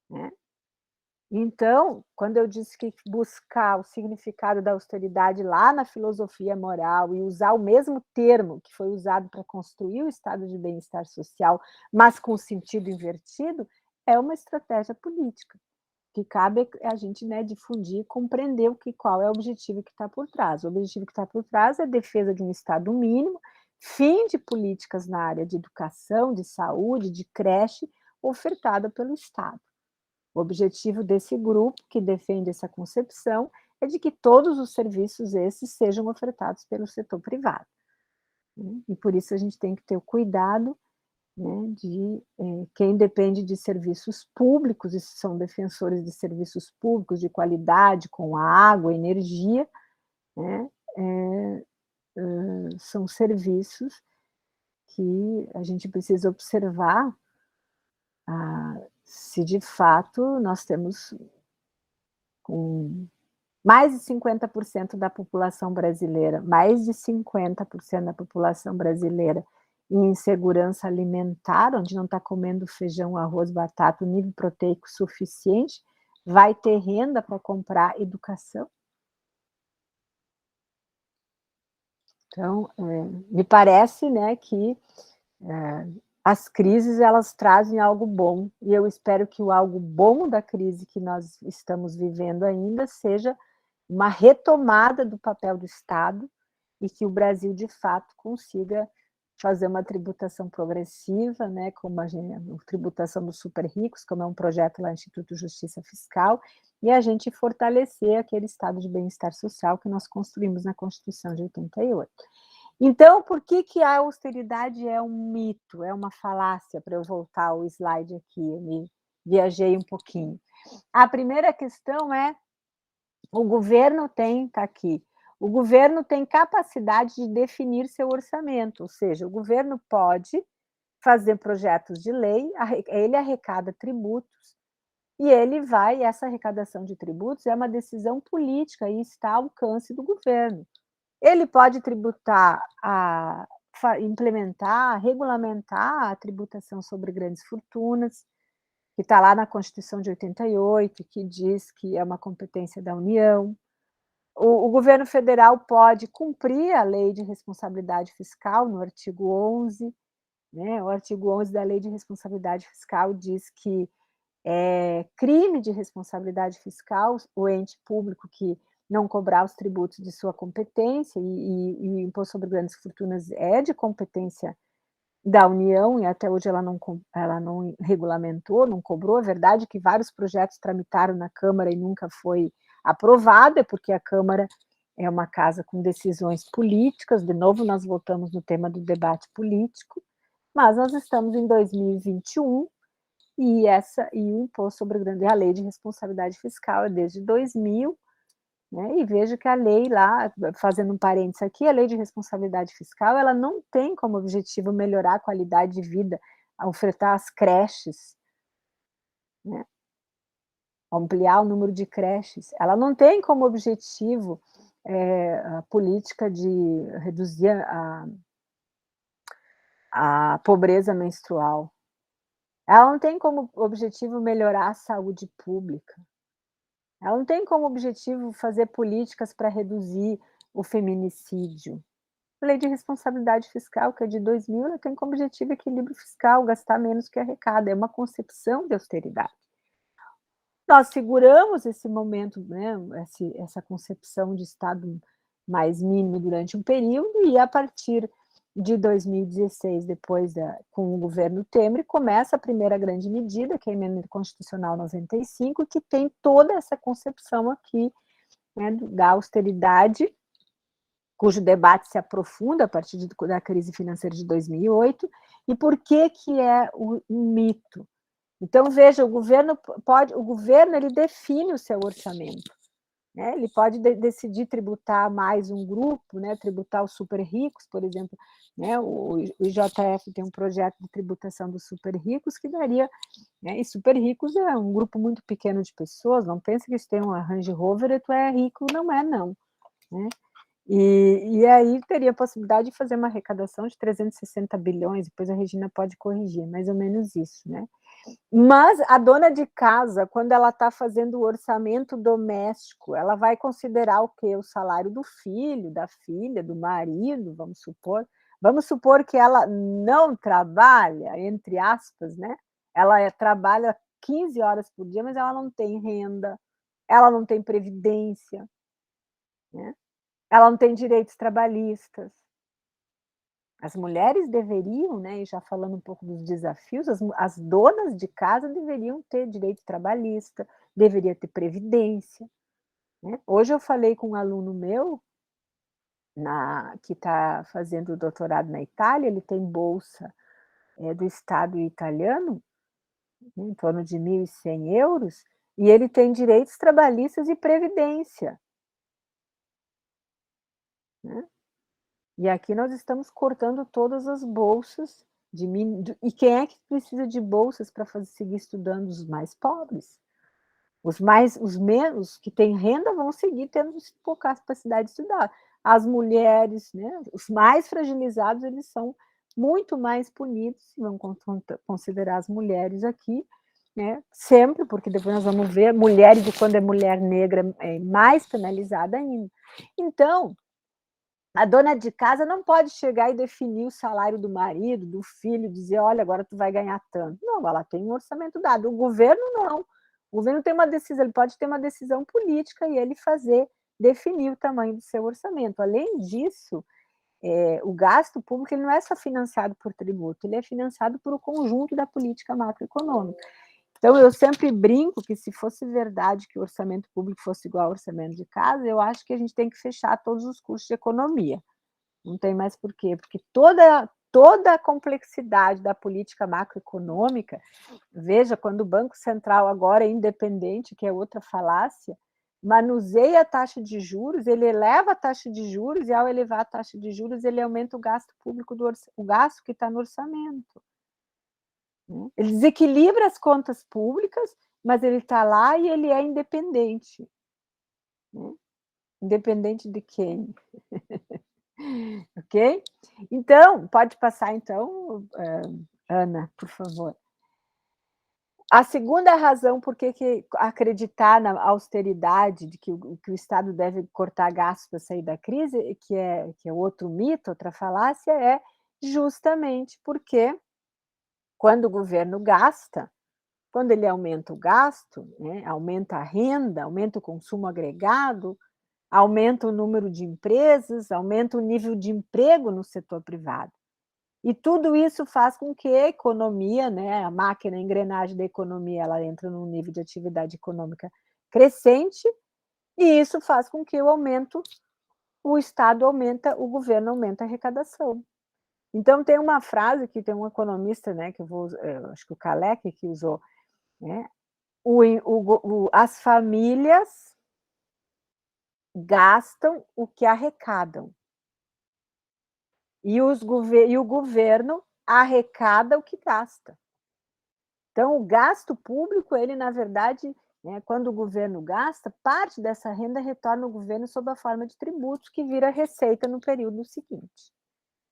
né? Então, quando eu disse que buscar o significado da austeridade lá na filosofia moral e usar o mesmo termo que foi usado para construir o estado de bem-estar social, mas com sentido invertido, é uma estratégia política, que cabe a gente, né, difundir e compreender qual é o objetivo que está por trás. O objetivo que está por trás é a defesa de um Estado mínimo, fim de políticas na área de educação, de saúde, de creche, ofertada pelo Estado. O objetivo desse grupo, que defende essa concepção, é de que todos os serviços esses sejam ofertados pelo setor privado. E por isso a gente tem que ter o cuidado, né, de quem depende de serviços públicos, e são defensores de serviços públicos de qualidade, com água, energia, né, são serviços que a gente precisa observar se de fato nós temos com mais de 50% da população brasileira, mais de 50% da população brasileira em insegurança alimentar, onde não está comendo feijão, arroz, batata, o nível proteico suficiente, vai ter renda para comprar educação? Então, me parece, né, que as crises, elas trazem algo bom, e eu espero que o algo bom da crise que nós estamos vivendo ainda seja uma retomada do papel do Estado e que o Brasil, de fato, consiga fazer uma tributação progressiva, né, como a tributação dos super ricos, como é um projeto lá no Instituto Justiça Fiscal, e a gente fortalecer aquele estado de bem-estar social que nós construímos na Constituição de 88. Então, por que a austeridade é um mito, é uma falácia? Para eu voltar ao slide aqui, eu viajei um pouquinho. A primeira questão é: o governo está aqui, o governo tem capacidade de definir seu orçamento, ou seja, o governo pode fazer projetos de lei, ele arrecada tributos, e essa arrecadação de tributos é uma decisão política e está ao alcance do governo. Ele pode implementar, regulamentar a tributação sobre grandes fortunas, que está lá na Constituição de 88, que diz que é uma competência da União. O governo federal pode cumprir a lei de responsabilidade fiscal, no artigo 11, né? O artigo 11 da lei de responsabilidade fiscal diz que é crime de responsabilidade fiscal o ente público que não cobrar os tributos de sua competência, e o imposto sobre grandes fortunas é de competência da União, e até hoje ela não regulamentou, não cobrou. É verdade que vários projetos tramitaram na Câmara e nunca foi aprovada, porque a Câmara é uma casa com decisões políticas. De novo, nós voltamos no tema do debate político, mas nós estamos em 2021, e o imposto sobre o grande, a lei de responsabilidade fiscal é desde 2000, né, e vejo que a lei lá, fazendo um parênteses aqui, a lei de responsabilidade fiscal, ela não tem como objetivo melhorar a qualidade de vida, ofertar as creches, né, ampliar o número de creches, ela não tem como objetivo a política de reduzir a pobreza menstrual. Ela não tem como objetivo melhorar a saúde pública. Ela não tem como objetivo fazer políticas para reduzir o feminicídio. A lei de responsabilidade fiscal, que é de 2000, ela tem como objetivo equilíbrio fiscal, gastar menos que arrecada. É uma concepção de austeridade. Nós seguramos esse momento, né, essa concepção de Estado mais mínimo durante um período, e a partir de 2016, com o governo Temer, começa a primeira grande medida, que é a Emenda Constitucional 95, que tem toda essa concepção aqui, né, da austeridade, cujo debate se aprofunda a partir da crise financeira de 2008. E por que é um mito? Então, veja, o governo ele define o seu orçamento, né? Ele pode decidir tributar mais um grupo, né? Tributar os super ricos, por exemplo, né? O IJF tem um projeto de tributação dos super ricos que daria, né? E super ricos é um grupo muito pequeno de pessoas, não pense que se tem uma Range Rover e tu é rico, não é não, né? E aí teria a possibilidade de fazer uma arrecadação de 360 bilhões, depois a Regina pode corrigir, mais ou menos isso, né? Mas a dona de casa, quando ela está fazendo o orçamento doméstico, ela vai considerar o quê? O salário do filho, da filha, do marido, vamos supor. Vamos supor que ela não trabalha, entre aspas, né? Ela trabalha 15 horas por dia, mas ela não tem renda, ela não tem previdência, né? Ela não tem direitos trabalhistas. As mulheres deveriam, né, e já falando um pouco dos desafios, as donas de casa deveriam ter direito trabalhista, deveria ter previdência, né? Hoje eu falei com um aluno meu, que está fazendo doutorado na Itália, ele tem bolsa do Estado italiano, né, em torno de 1.100 euros, e ele tem direitos trabalhistas e previdência, né? E aqui nós estamos cortando todas as bolsas e quem é que precisa de bolsas para seguir estudando? Os mais pobres. Os menos que têm renda vão seguir tendo pouca capacidade de estudar. As mulheres, né, os mais fragilizados, eles são muito mais punidos, vamos considerar as mulheres aqui, né, sempre, porque depois nós vamos ver mulheres, e quando é mulher negra, é mais penalizada ainda. Então, a dona de casa não pode chegar e definir o salário do marido, do filho, dizer, olha, agora tu vai ganhar tanto. Não, ela tem um orçamento dado. O governo não. O governo tem uma decisão, ele pode ter uma decisão política e ele definir o tamanho do seu orçamento. Além disso, o gasto público ele não é só financiado por tributo, ele é financiado por o conjunto da política macroeconômica. Então, eu sempre brinco que se fosse verdade que o orçamento público fosse igual ao orçamento de casa, eu acho que a gente tem que fechar todos os cursos de economia. Não tem mais por quê, porque toda a complexidade da política macroeconômica, veja, quando o Banco Central agora é independente, que é outra falácia, manuseia a taxa de juros, ele eleva a taxa de juros, e ao elevar a taxa de juros, ele aumenta o gasto público, o gasto que está no orçamento. Ele desequilibra as contas públicas, mas ele está lá e ele é independente. Né? Independente de quem? Ok? Então, pode passar, então, Ana, por favor. A segunda razão por que acreditar na austeridade, de que o Estado deve cortar gastos para sair da crise, que é outro mito, outra falácia, é justamente porque quando o governo gasta, quando ele aumenta o gasto, né, aumenta a renda, aumenta o consumo agregado, aumenta o número de empresas, aumenta o nível de emprego no setor privado. E tudo isso faz com que a economia, né, a máquina, a engrenagem da economia, ela entra num nível de atividade econômica crescente, e isso faz com que o Estado aumenta, o governo aumenta a arrecadação. Então, tem uma frase que tem um economista, né, que acho que o Kalec que usou, né, as famílias gastam o que arrecadam. E o governo arrecada o que gasta. Então, o gasto público, ele, na verdade, né, quando o governo gasta, parte dessa renda retorna ao governo sob a forma de tributos, que vira receita no período seguinte.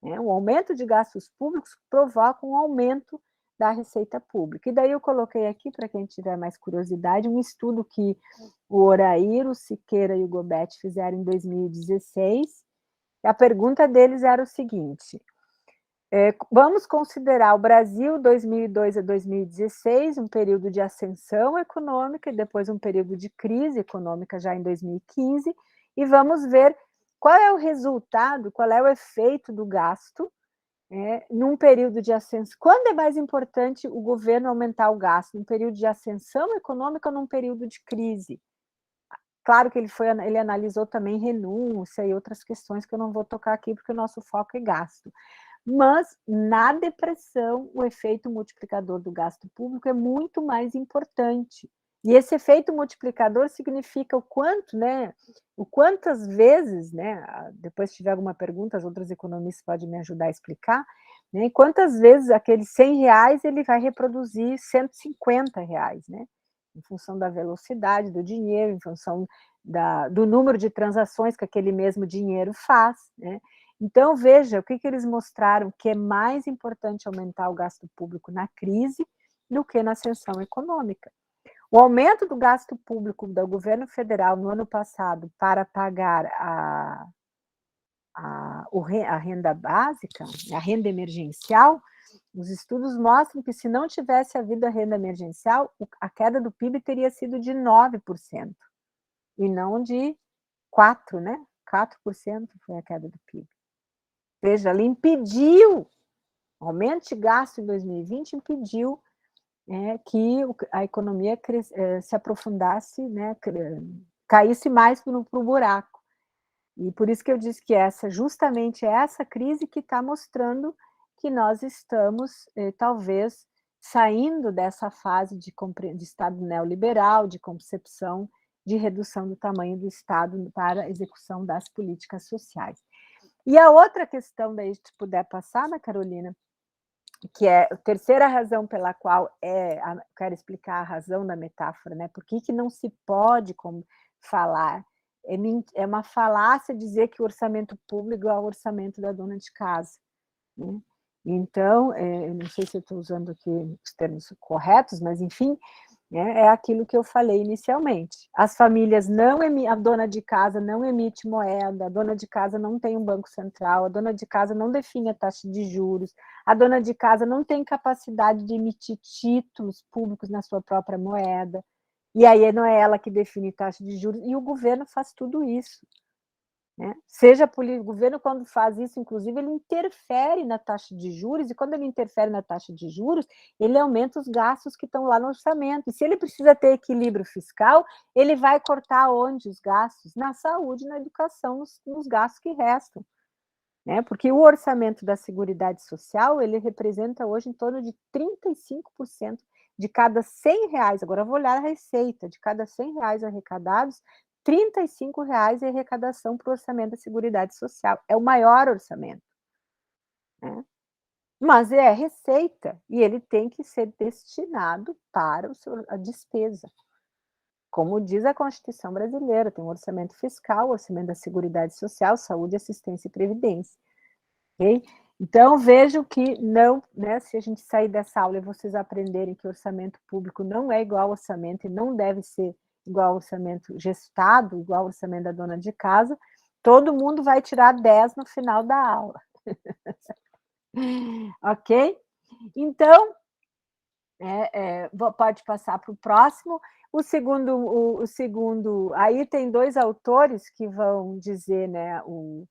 Né? O aumento de gastos públicos provoca um aumento da receita pública. E daí eu coloquei aqui, para quem tiver mais curiosidade, um estudo que o Orair, o Siqueira e o Gobet fizeram em 2016. A pergunta deles era o seguinte: vamos considerar o Brasil 2002 a 2016, um período de ascensão econômica e depois um período de crise econômica já em 2015, e vamos ver qual é o resultado, qual é o efeito do gasto num período de ascensão. Quando é mais importante o governo aumentar o gasto? Num período de ascensão econômica ou num período de crise? Claro que ele analisou também renúncia e outras questões que eu não vou tocar aqui, porque o nosso foco é gasto. Mas, na depressão, o efeito multiplicador do gasto público é muito mais importante. E esse efeito multiplicador significa o quanto, né, o quantas vezes, né, depois se tiver alguma pergunta, as outras economistas podem me ajudar a explicar, né, quantas vezes aqueles R$100 ele vai reproduzir R$150, né, em função da velocidade do dinheiro, em função do número de transações que aquele mesmo dinheiro faz, né. Então, veja, o que eles mostraram, que é mais importante aumentar o gasto público na crise do que na ascensão econômica. O aumento do gasto público do governo federal no ano passado para pagar a renda básica, a renda emergencial, os estudos mostram que se não tivesse havido a renda emergencial, a queda do PIB teria sido de 9%, e não de 4%, né? 4% foi a queda do PIB. Veja, ele impediu, o aumento de gasto em 2020 impediu que a economia se aprofundasse, né, caísse mais para o buraco. E por isso que eu disse que justamente essa crise que está mostrando que nós estamos, talvez, saindo dessa fase de Estado neoliberal, de concepção de redução do tamanho do Estado para a execução das políticas sociais. E a outra questão, daí, se puder passar, Ana Carolina, que é a terceira razão pela qual quero explicar a razão da metáfora, né? Por que não se pode falar? É uma falácia dizer que o orçamento público é o orçamento da dona de casa, né? Então, eu não sei se eu estou usando aqui os termos corretos, mas, enfim, é aquilo que eu falei inicialmente. As famílias a dona de casa não emite moeda, a dona de casa não tem um banco central, a dona de casa não define a taxa de juros, a dona de casa não tem capacidade de emitir títulos públicos na sua própria moeda, e aí não é ela que define taxa de juros, e o governo faz tudo isso. Né? O governo, quando faz isso, inclusive, ele interfere na taxa de juros, e quando ele interfere na taxa de juros, ele aumenta os gastos que estão lá no orçamento. E se ele precisa ter equilíbrio fiscal, ele vai cortar onde os gastos? Na saúde, na educação, nos gastos que restam. Né? Porque o orçamento da Seguridade Social, ele representa hoje em torno de 35% de cada R$100, agora eu vou olhar a receita, de cada R$100 arrecadados, R$35 é arrecadação para o orçamento da Seguridade Social. É o maior orçamento. Né? Mas é receita, e ele tem que ser destinado para a despesa. Como diz a Constituição brasileira, tem um orçamento fiscal, orçamento da Seguridade Social, saúde, assistência e previdência. Okay? Então, vejo que não, né, se a gente sair dessa aula e vocês aprenderem que orçamento público não é igual ao orçamento e não deve ser igual ao orçamento gestado, igual ao orçamento da dona de casa, todo mundo vai tirar 10 no final da aula. Ok? Então, pode passar para o próximo. O segundo, aí tem dois autores que vão dizer, né, o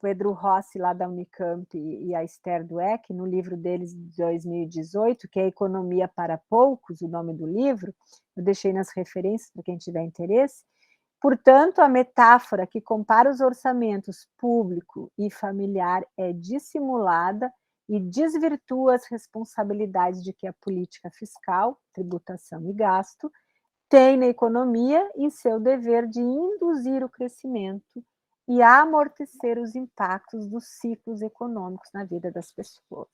Pedro Rossi, lá da Unicamp, e a Esther Dweck, no livro deles de 2018, que é Economia para Poucos, o nome do livro, eu deixei nas referências para quem tiver interesse, Portanto, a metáfora que compara os orçamentos público e familiar é dissimulada e desvirtua as responsabilidades de que a política fiscal, tributação e gasto, tem na economia em seu dever de induzir o crescimento e amortecer os impactos dos ciclos econômicos na vida das pessoas.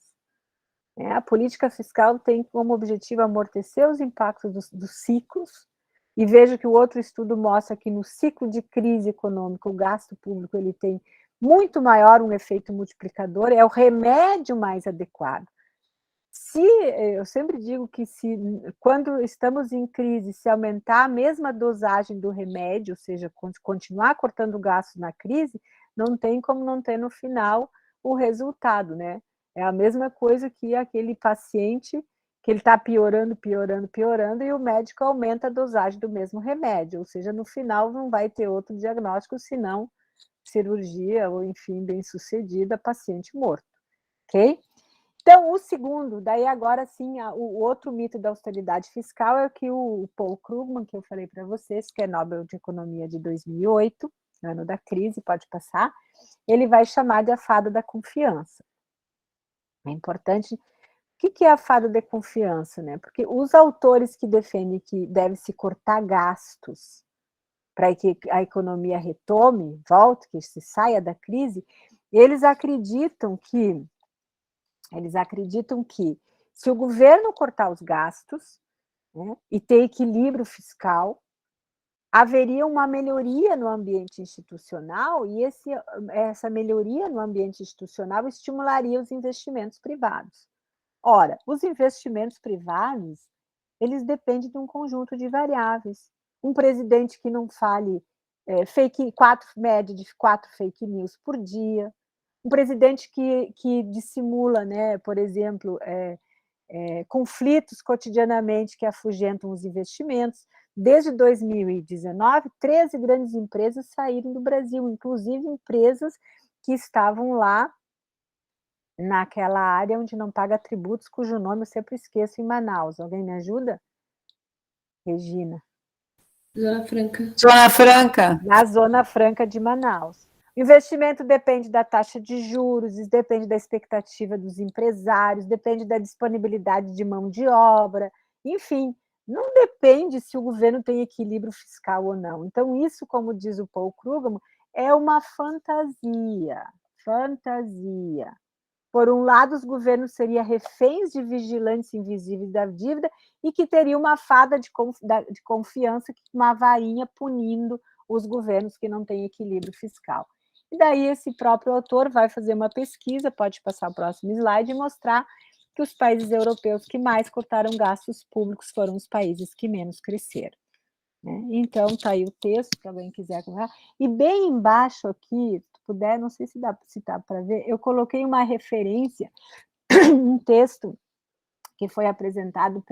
A política fiscal tem como objetivo amortecer os impactos dos ciclos, e vejo que o outro estudo mostra que no ciclo de crise econômica, o gasto público ele tem muito maior um efeito multiplicador, é o remédio mais adequado. Eu sempre digo que quando estamos em crise, se aumentar a mesma dosagem do remédio, ou seja, continuar cortando gastos na crise, não tem como não ter no final o resultado, né? É a mesma coisa que aquele paciente que ele está piorando, e o médico aumenta a dosagem do mesmo remédio, ou seja, no final não vai ter outro diagnóstico, senão cirurgia, ou enfim, bem-sucedida, paciente morto, ok? Então, o segundo, daí agora sim, o outro mito da austeridade fiscal é que o Paul Krugman, que eu falei para vocês, que é Nobel de Economia de 2008, ano da crise, pode passar, ele vai chamar de a fada da confiança. É importante. O que é a fada da confiança, né? Porque os autores que defendem que deve-se cortar gastos para que a economia retome, volte, que se saia da crise, eles acreditam que se o governo cortar os gastos, né, e ter equilíbrio fiscal, haveria uma melhoria no ambiente institucional e essa melhoria no ambiente institucional estimularia os investimentos privados. Ora, os investimentos privados, eles dependem de um conjunto de variáveis. Um presidente que não fale média de 4 fake news por dia, um presidente que dissimula, né, por exemplo, conflitos cotidianamente que afugentam os investimentos. Desde 2019, 13 grandes empresas saíram do Brasil, inclusive empresas que estavam lá naquela área onde não paga tributos, cujo nome eu sempre esqueço, em Manaus. Alguém me ajuda? Regina. Zona Franca. Zona Franca. Na Zona Franca de Manaus. O investimento depende da taxa de juros, depende da expectativa dos empresários, depende da disponibilidade de mão de obra, enfim, não depende se o governo tem equilíbrio fiscal ou não. Então, isso, como diz o Paul Krugman, é uma fantasia. Fantasia. Por um lado, os governos seriam reféns de vigilantes invisíveis da dívida e que teria uma fada de confiança, uma varinha punindo os governos que não têm equilíbrio fiscal. E daí esse próprio autor vai fazer uma pesquisa, pode passar o próximo slide, e mostrar que os países europeus que mais cortaram gastos públicos foram os países que menos cresceram. Então, está aí o texto, se alguém quiser acompanhar. E bem embaixo aqui, se puder, não sei se dá para ver, eu coloquei uma referência, um texto que foi apresentado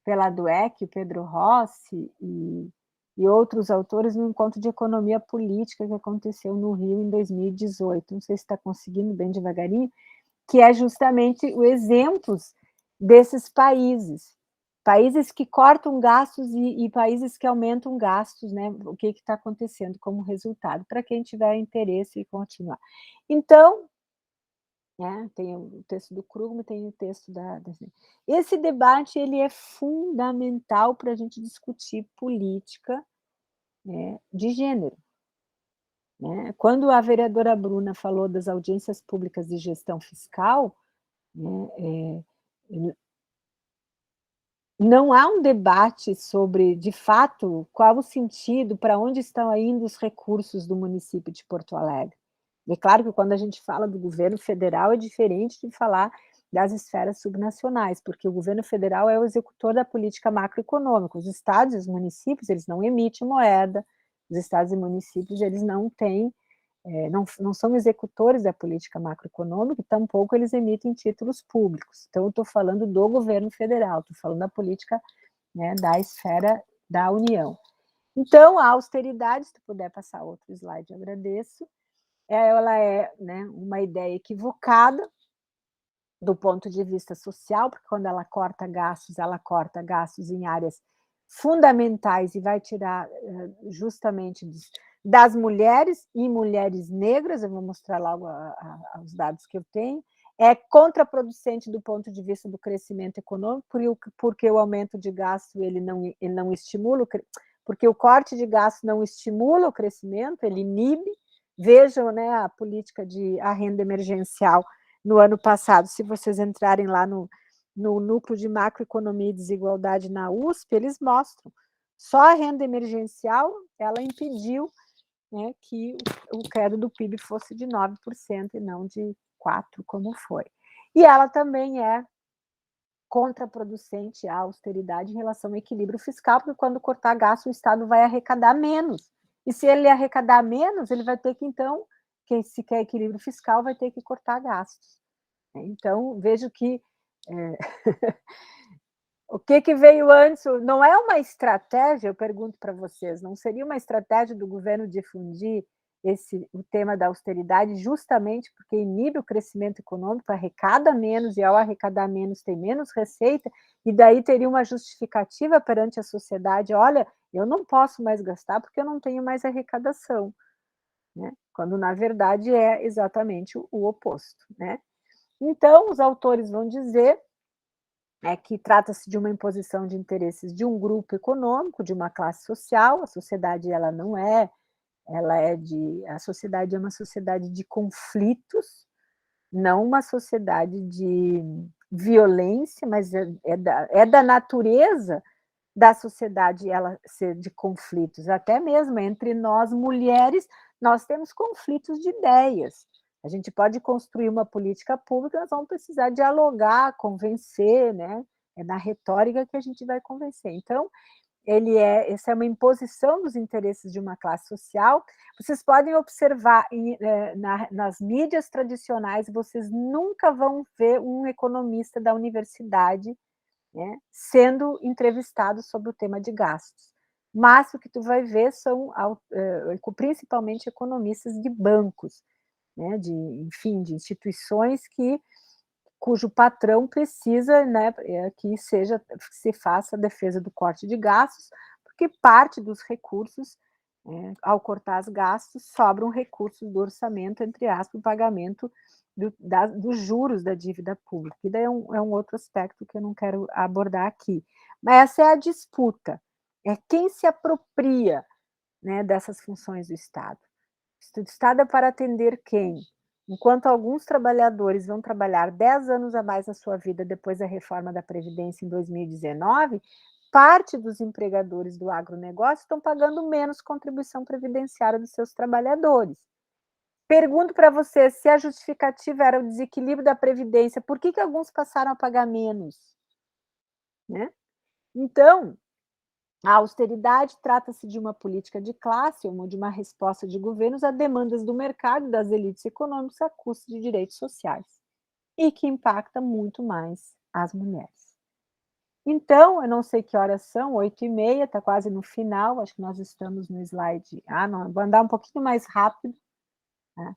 pela Dweck, o Pedro Rossi e outros autores no encontro de economia política que aconteceu no Rio em 2018. Não sei se está conseguindo bem devagarinho, que é justamente os exemplos desses países que cortam gastos e países que aumentam gastos, né? O que está acontecendo como resultado, para quem tiver interesse em continuar. Então, né, tem o texto do Krugman, tem o texto Esse debate ele é fundamental para a gente discutir política, né, de gênero. Né? Quando a vereadora Bruna falou das audiências públicas de gestão fiscal, né, não há um debate sobre, de fato, qual o sentido, para onde estão indo os recursos do município de Porto Alegre. É claro que quando a gente fala do governo federal é diferente de falar das esferas subnacionais, porque o governo federal é o executor da política macroeconômica. Os estados e os municípios, eles não emitem moeda, os estados e municípios, eles não têm, não são executores da política macroeconômica, tampouco eles emitem títulos públicos. Então, eu estou falando do governo federal, estou falando da política, né, da esfera da União. Então, a austeridade, se tu puder passar outro slide, eu agradeço, ela é, né, uma ideia equivocada do ponto de vista social, porque quando ela corta gastos em áreas fundamentais e vai tirar justamente das mulheres e mulheres negras, eu vou mostrar logo os dados que eu tenho, é contraproducente do ponto de vista do crescimento econômico, porque o aumento de gasto ele não estimula, porque o corte de gasto não estimula o crescimento, ele inibe. Vejam, né, a política a renda emergencial no ano passado, se vocês entrarem lá no Núcleo de Macroeconomia e Desigualdade na USP, eles mostram. Só a renda emergencial, ela impediu, né, que o credo do PIB fosse de 9% e não de 4%, como foi. E ela também é contraproducente à austeridade em relação ao equilíbrio fiscal, porque quando cortar gasto, o Estado vai arrecadar menos. E se ele arrecadar menos, ele vai ter que, então, quem se quer equilíbrio fiscal, vai ter que cortar gastos. Então, vejo que o que veio antes, não é uma estratégia, eu pergunto para vocês, não seria uma estratégia do governo difundir o tema da austeridade justamente porque inibe o crescimento econômico, arrecada menos, e ao arrecadar menos tem menos receita, e daí teria uma justificativa perante a sociedade, olha, eu não posso mais gastar porque eu não tenho mais arrecadação, né? Quando na verdade é exatamente o oposto, né? Então, os autores vão dizer que trata-se de uma imposição de interesses de um grupo econômico, de uma classe social. A sociedade ela não é, a sociedade é uma sociedade de conflitos, não uma sociedade de violência, mas é da natureza da sociedade ela ser de conflitos, até mesmo entre nós mulheres, nós temos conflitos de ideias. A gente pode construir uma política pública, nós vamos precisar dialogar, convencer, né? É na retórica que a gente vai convencer. Então, essa é uma imposição dos interesses de uma classe social. Vocês podem observar nas mídias tradicionais, vocês nunca vão ver um economista da universidade, né, sendo entrevistado sobre o tema de gastos. Mas o que tu vai ver são, principalmente, economistas de bancos, né, enfim, de instituições cujo patrão precisa, né, que se faça a defesa do corte de gastos, porque parte dos recursos, ao cortar os gastos, sobram recursos do orçamento, entre aspas, o pagamento dos juros da dívida pública. E daí é um outro aspecto que eu não quero abordar aqui. Mas essa é a disputa. É quem se apropria, né, dessas funções do Estado. O Estado é para atender quem? Enquanto alguns trabalhadores vão trabalhar 10 anos a mais na sua vida depois da reforma da Previdência em 2019, parte dos empregadores do agronegócio estão pagando menos contribuição previdenciária dos seus trabalhadores. Pergunto para vocês, se a justificativa era o desequilíbrio da Previdência, por que alguns passaram a pagar menos? Né? Então, a austeridade trata-se de uma política de classe ou de uma resposta de governos a demandas do mercado e das elites econômicas a custo de direitos sociais, e que impacta muito mais as mulheres. Então, eu não sei que horas são, 8h30, está quase no final, acho que nós estamos no slide... não, vou andar um pouquinho mais rápido. Né?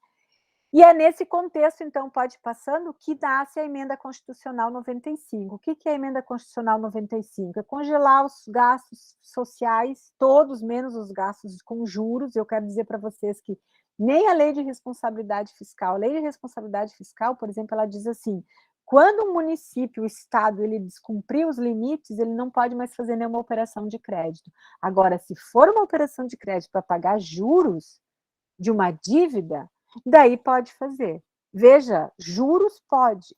E é nesse contexto, então, pode ir passando, que nasce a Emenda Constitucional 95. O que é a Emenda Constitucional 95? É congelar os gastos sociais, todos menos os gastos com juros. Eu quero dizer para vocês que nem a Lei de Responsabilidade Fiscal, a Lei de Responsabilidade Fiscal, por exemplo, ela diz assim, quando um município, o Estado, ele descumprir os limites, ele não pode mais fazer nenhuma operação de crédito. Agora, se for uma operação de crédito para pagar juros de uma dívida, daí pode fazer. Veja, juros pode.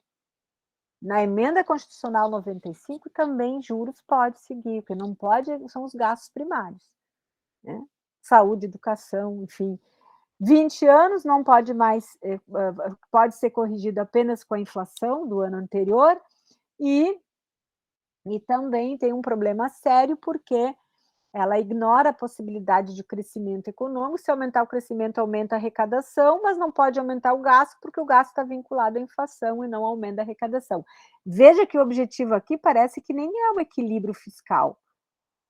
Na Emenda Constitucional 95 também juros pode seguir, porque não pode são os gastos primários. Né? Saúde, educação, enfim. 20 anos não pode mais, pode ser corrigido apenas com a inflação do ano anterior, e também tem um problema sério, porque ela ignora a possibilidade de crescimento econômico. Se aumentar o crescimento, aumenta a arrecadação, mas não pode aumentar o gasto, porque o gasto está vinculado à inflação e não aumenta a arrecadação. Veja que o objetivo aqui parece que nem é o equilíbrio fiscal,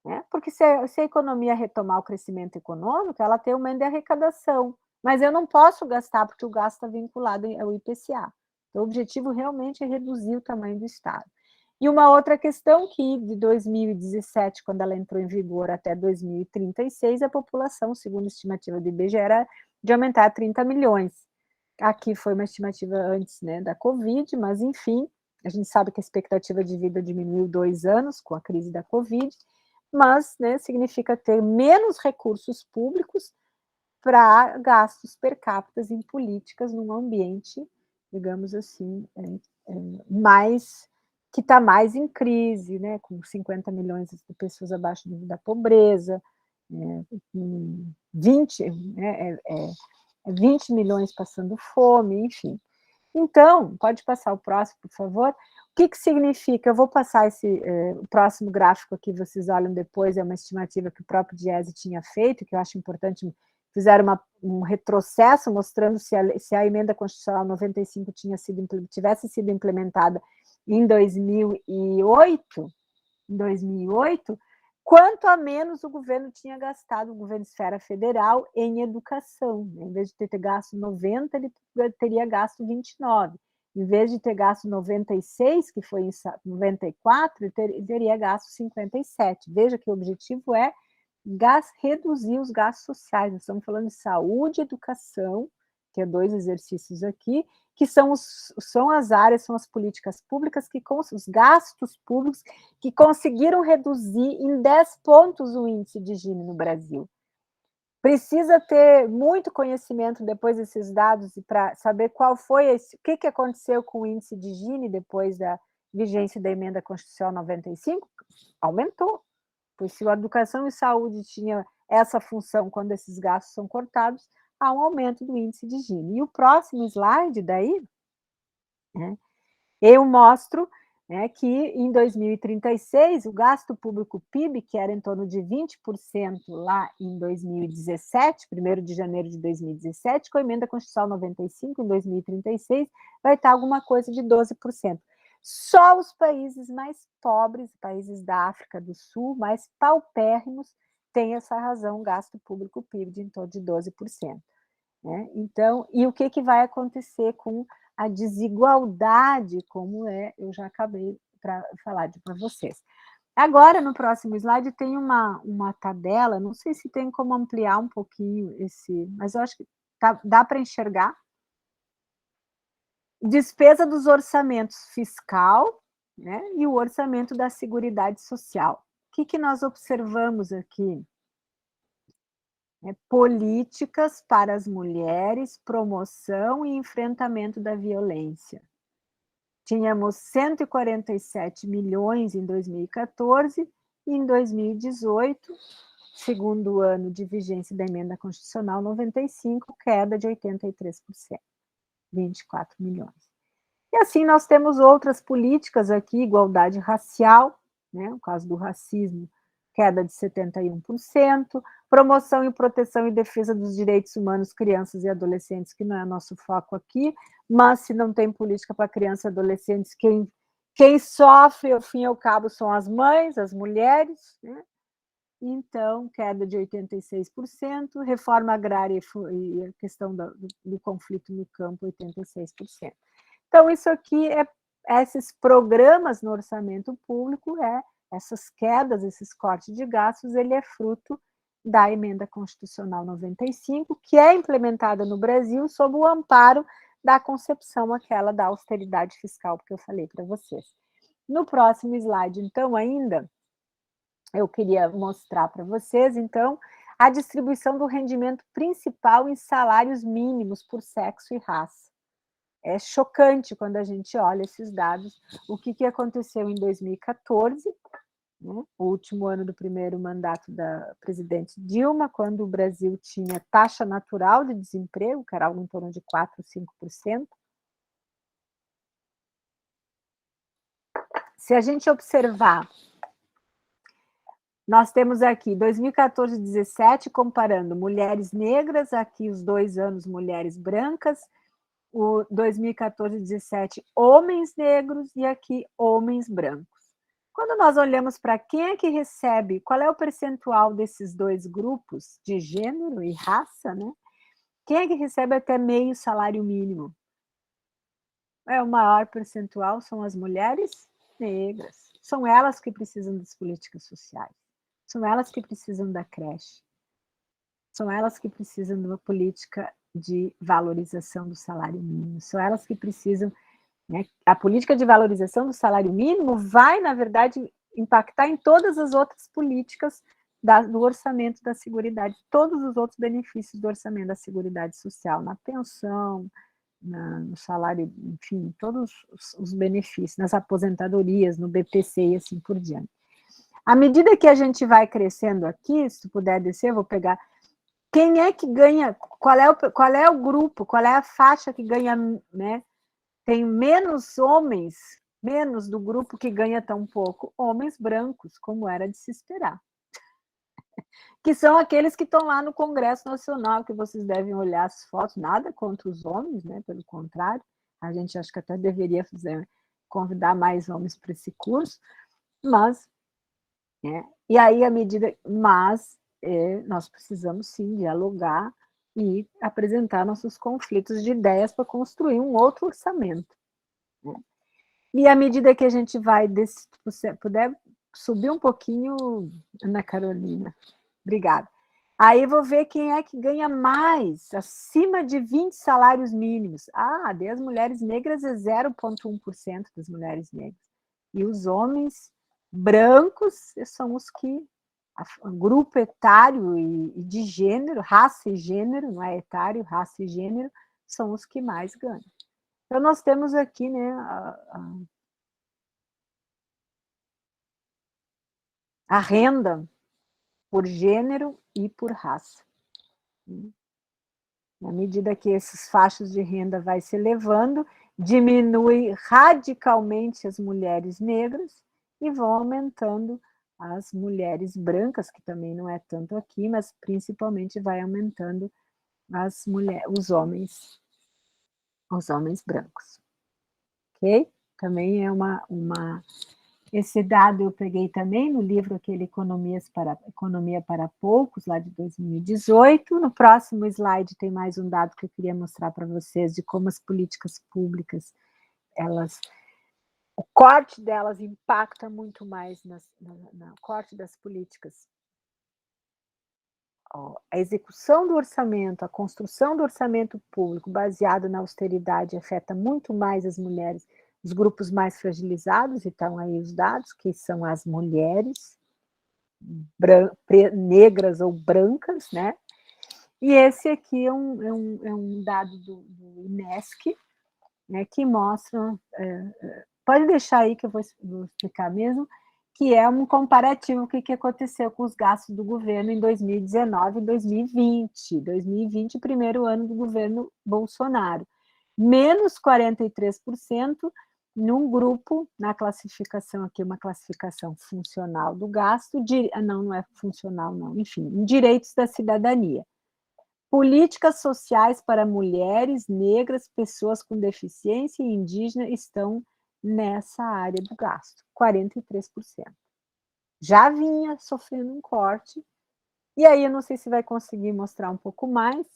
né? Porque se a economia retomar o crescimento econômico, ela tem aumento de arrecadação, mas eu não posso gastar, porque o gasto está vinculado ao IPCA. Então, o objetivo realmente é reduzir o tamanho do Estado. E uma outra questão que, de 2017, quando ela entrou em vigor, até 2036, a população, segundo a estimativa do IBGE, era de aumentar a 30 milhões. Aqui foi uma estimativa antes, né, da Covid, mas, enfim, a gente sabe que a expectativa de vida diminuiu 2 anos com a crise da Covid, mas, né, significa ter menos recursos públicos para gastos per capita em políticas num ambiente, digamos assim, mais que está mais em crise, né, com 50 milhões de pessoas abaixo da pobreza, 20, né, 20 milhões passando fome, enfim. Então, pode passar o próximo, por favor. O que significa? Eu vou passar o próximo gráfico aqui, vocês olham depois, é uma estimativa que o próprio Diese tinha feito, que eu acho importante, fizeram um retrocesso mostrando se a emenda constitucional 95 tivesse sido implementada em 2008, quanto a menos o governo tinha gastado, o governo esfera federal, em educação. Em vez de ter gasto 90, ele teria gasto 29. Em vez de ter gasto 96, que foi em 94, ele teria gasto 57. Veja que o objetivo é reduzir os gastos sociais. Nós estamos falando de saúde e educação, que é 2 exercícios aqui, que são as áreas, são as políticas públicas, os gastos públicos que conseguiram reduzir em 10 pontos o índice de Gini no Brasil. Precisa ter muito conhecimento depois desses dados para saber qual foi o que aconteceu com o índice de Gini depois da vigência da emenda constitucional 95? Aumentou. Pois se a educação e saúde tinha essa função quando esses gastos são cortados, há um aumento do índice de Gini. E o próximo slide daí, né, eu mostro, né, que em 2036 o gasto público PIB, que era em torno de 20% lá em 2017, 1º de janeiro de 2017, com a emenda constitucional 95, em 2036, vai estar alguma coisa de 12%. Só os países mais pobres, países da África do Sul, mais paupérrimos, têm essa razão, gasto público PIB de em torno de 12%. Né? Então, e o que vai acontecer com a desigualdade, como eu já acabei para falar para vocês. Agora, no próximo slide, tem uma tabela, não sei se tem como ampliar um pouquinho mas eu acho que dá para enxergar. Despesa dos orçamentos fiscal, né, e o orçamento da Seguridade Social. O que nós observamos aqui? Políticas para as mulheres, promoção e enfrentamento da violência. Tínhamos 147 milhões em 2014 e em 2018, segundo ano de vigência da emenda constitucional 95, queda de 83%. 24 milhões. E assim nós temos outras políticas aqui, igualdade racial, né, no caso do racismo, queda de 71%, promoção e proteção e defesa dos direitos humanos, crianças e adolescentes, que não é nosso foco aqui, mas se não tem política para crianças e adolescentes, quem sofre, ao fim e ao cabo, são as mães, as mulheres, né? Então, queda de 86%, reforma agrária e a questão do conflito no campo, 86%. Então, isso aqui esses programas no orçamento público, essas quedas, esses cortes de gastos, ele é fruto da emenda constitucional 95, que é implementada no Brasil sob o amparo da concepção aquela da austeridade fiscal, que eu falei para vocês. No próximo slide, então, ainda, eu queria mostrar para vocês, então, a distribuição do rendimento principal em salários mínimos por sexo e raça. É chocante quando a gente olha esses dados, o que aconteceu em 2014, né, o último ano do primeiro mandato da presidente Dilma, quando o Brasil tinha taxa natural de desemprego, que era algo em torno de 4%, 5%. Se a gente observar, nós temos aqui 2014 e 2017, comparando mulheres negras, aqui os 2 anos mulheres brancas, o 2014 e 2017 homens negros e aqui homens brancos. Quando nós olhamos para quem é que recebe, qual é o percentual desses 2 grupos, de gênero e raça, né? Quem é que recebe até meio salário mínimo? O maior percentual são as mulheres negras. São elas que precisam das políticas sociais. São elas que precisam da creche. São elas que precisam de uma política de valorização do salário mínimo. São elas que precisam... Né? A política de valorização do salário mínimo vai, na verdade, impactar em todas as outras políticas do orçamento da Seguridade, todos os outros benefícios do orçamento da Seguridade Social, na pensão, no salário, enfim, todos os benefícios, nas aposentadorias, no BPC e assim por diante. À medida que a gente vai crescendo aqui, se tu puder descer, eu vou pegar... Quem é que ganha? Qual é o grupo? Qual é a faixa que ganha, né? Tem menos homens, menos do grupo que ganha tão pouco, homens brancos, como era de se esperar. Que são aqueles que estão lá no Congresso Nacional, que vocês devem olhar as fotos, nada contra os homens, né? Pelo contrário, a gente acho que até deveria convidar mais homens para esse curso, mas, e aí à medida, nós precisamos sim dialogar e apresentar nossos conflitos de ideias para construir um outro orçamento. Né? E à medida que a gente vai, se você puder subir um pouquinho, Ana Carolina, obrigada. Aí vou ver quem é que ganha mais, acima de 20 salários mínimos. Das mulheres negras é 0,1% das mulheres negras. E os homens brancos são os que, grupo etário e de gênero, raça e gênero, não é etário, raça e gênero, são os que mais ganham. Então, nós temos aqui, né, a renda por gênero e por raça. Na medida que esses faixas de renda vai se elevando, diminui radicalmente as mulheres negras e vão aumentando as mulheres brancas, que também não é tanto aqui, mas principalmente vai aumentando os homens brancos. Ok? Também é esse dado eu peguei também no livro aquele Economia para Poucos, lá de 2018. No próximo slide tem mais um dado que eu queria mostrar para vocês de como as políticas públicas, o corte delas impacta muito mais no corte das políticas. A execução do orçamento, a construção do orçamento público baseado na austeridade afeta muito mais as mulheres, os grupos mais fragilizados, e estão aí os dados, que são as mulheres negras ou brancas, né? E esse aqui é um dado do INESC, né, que mostra, pode deixar aí que eu vou explicar mesmo, que é um comparativo do que aconteceu com os gastos do governo em 2019 e 2020. 2020, o primeiro ano do governo Bolsonaro. Menos 43% num grupo, na classificação aqui, uma classificação funcional do gasto, não é funcional não, enfim, em direitos da cidadania. Políticas sociais para mulheres, negras, pessoas com deficiência e indígena estão nessa área do gasto, 43%. Já vinha sofrendo um corte, e aí eu não sei se vai conseguir mostrar um pouco mais,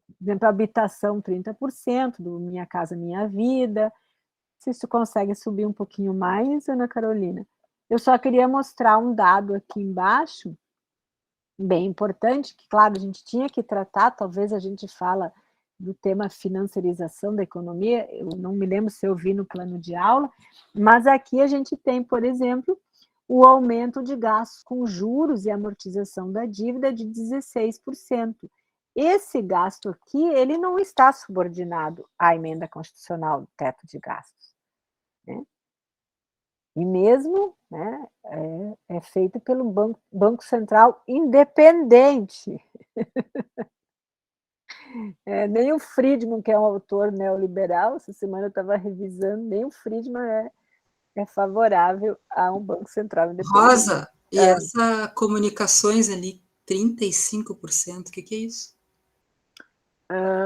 por exemplo, habitação 30%, do Minha Casa Minha Vida, se isso consegue subir um pouquinho mais, Ana Carolina. Eu só queria mostrar um dado aqui embaixo, bem importante, que, claro, a gente tinha que tratar, talvez a gente fala do tema financiarização da economia, eu não me lembro se eu vi no plano de aula, mas aqui a gente tem, por exemplo, o aumento de gastos com juros e amortização da dívida de 16%. Esse gasto aqui, ele não está subordinado à emenda constitucional do teto de gastos, né? E mesmo, né, é feito pelo Banco Central independente. Nem o Friedman, que é um autor neoliberal, essa semana eu estava revisando, nem o Friedman é favorável a um Banco Central independente. Rosa, e essa comunicações ali, 35%, o que é isso?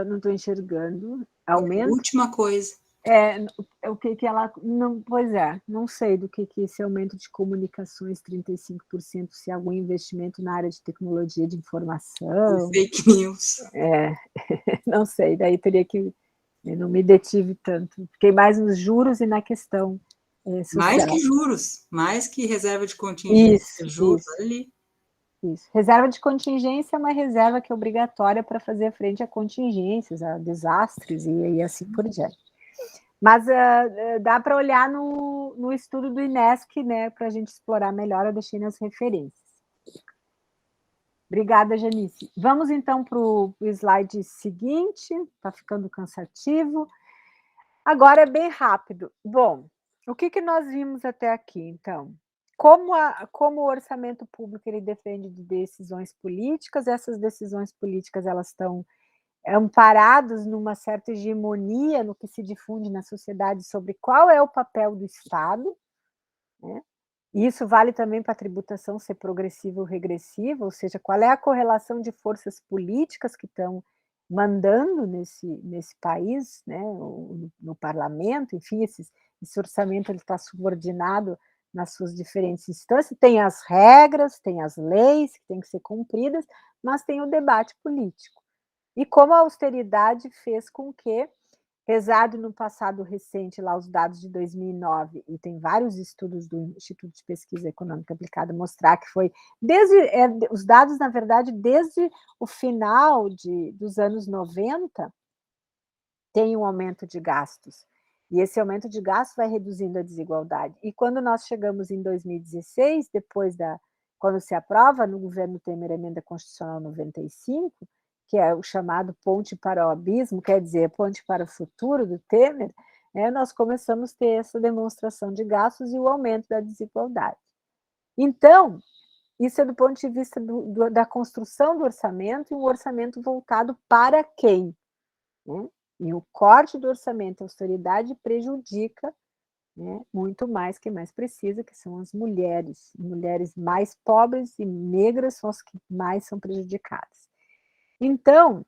Não estou enxergando. Aumento? Última coisa. O que ela... Não, pois não sei do que esse aumento de comunicações, 35%, se é algum investimento na área de tecnologia de informação. Fake news. Não sei, daí teria que... Eu não me detive tanto. Fiquei mais nos juros e na questão Mais que juros, mais que reserva de contingência, juros ali. Isso. Reserva de contingência é uma reserva que é obrigatória para fazer frente a contingências, a desastres e assim por diante. Mas dá para olhar no estudo do INESC, né, para a gente explorar melhor, eu deixei nas referências. Obrigada, Janice. Vamos, então, para o slide seguinte, está ficando cansativo. Agora é bem rápido. Bom, o que nós vimos até aqui, então? Como o orçamento público ele depende de decisões políticas, essas decisões políticas elas estão amparadas numa certa hegemonia no que se difunde na sociedade sobre qual é o papel do Estado, né? E isso vale também para a tributação ser progressiva ou regressiva, ou seja, qual é a correlação de forças políticas que estão mandando nesse país, né, no parlamento, enfim, esse orçamento ele está subordinado nas suas diferentes instâncias, tem as regras, tem as leis que têm que ser cumpridas, mas tem o debate político. E como a austeridade fez com que, apesar de no passado recente, lá os dados de 2009, e tem vários estudos do Instituto de Pesquisa Econômica Aplicada mostrar que foi, os dados, na verdade, desde o final dos anos 90, tem um aumento de gastos. E esse aumento de gastos vai reduzindo a desigualdade. E quando nós chegamos em 2016, quando se aprova no governo Temer a Emenda Constitucional 95, que é o chamado ponte para o abismo, quer dizer, ponte para o futuro do Temer, nós começamos a ter essa demonstração de gastos e o aumento da desigualdade. Então, isso é do ponto de vista da construção do orçamento, e um orçamento voltado para quem? Né? E o corte do orçamento, a austeridade, prejudica, né, muito mais quem mais precisa, que são as mulheres. Mulheres mais pobres e negras são as que mais são prejudicadas. Então,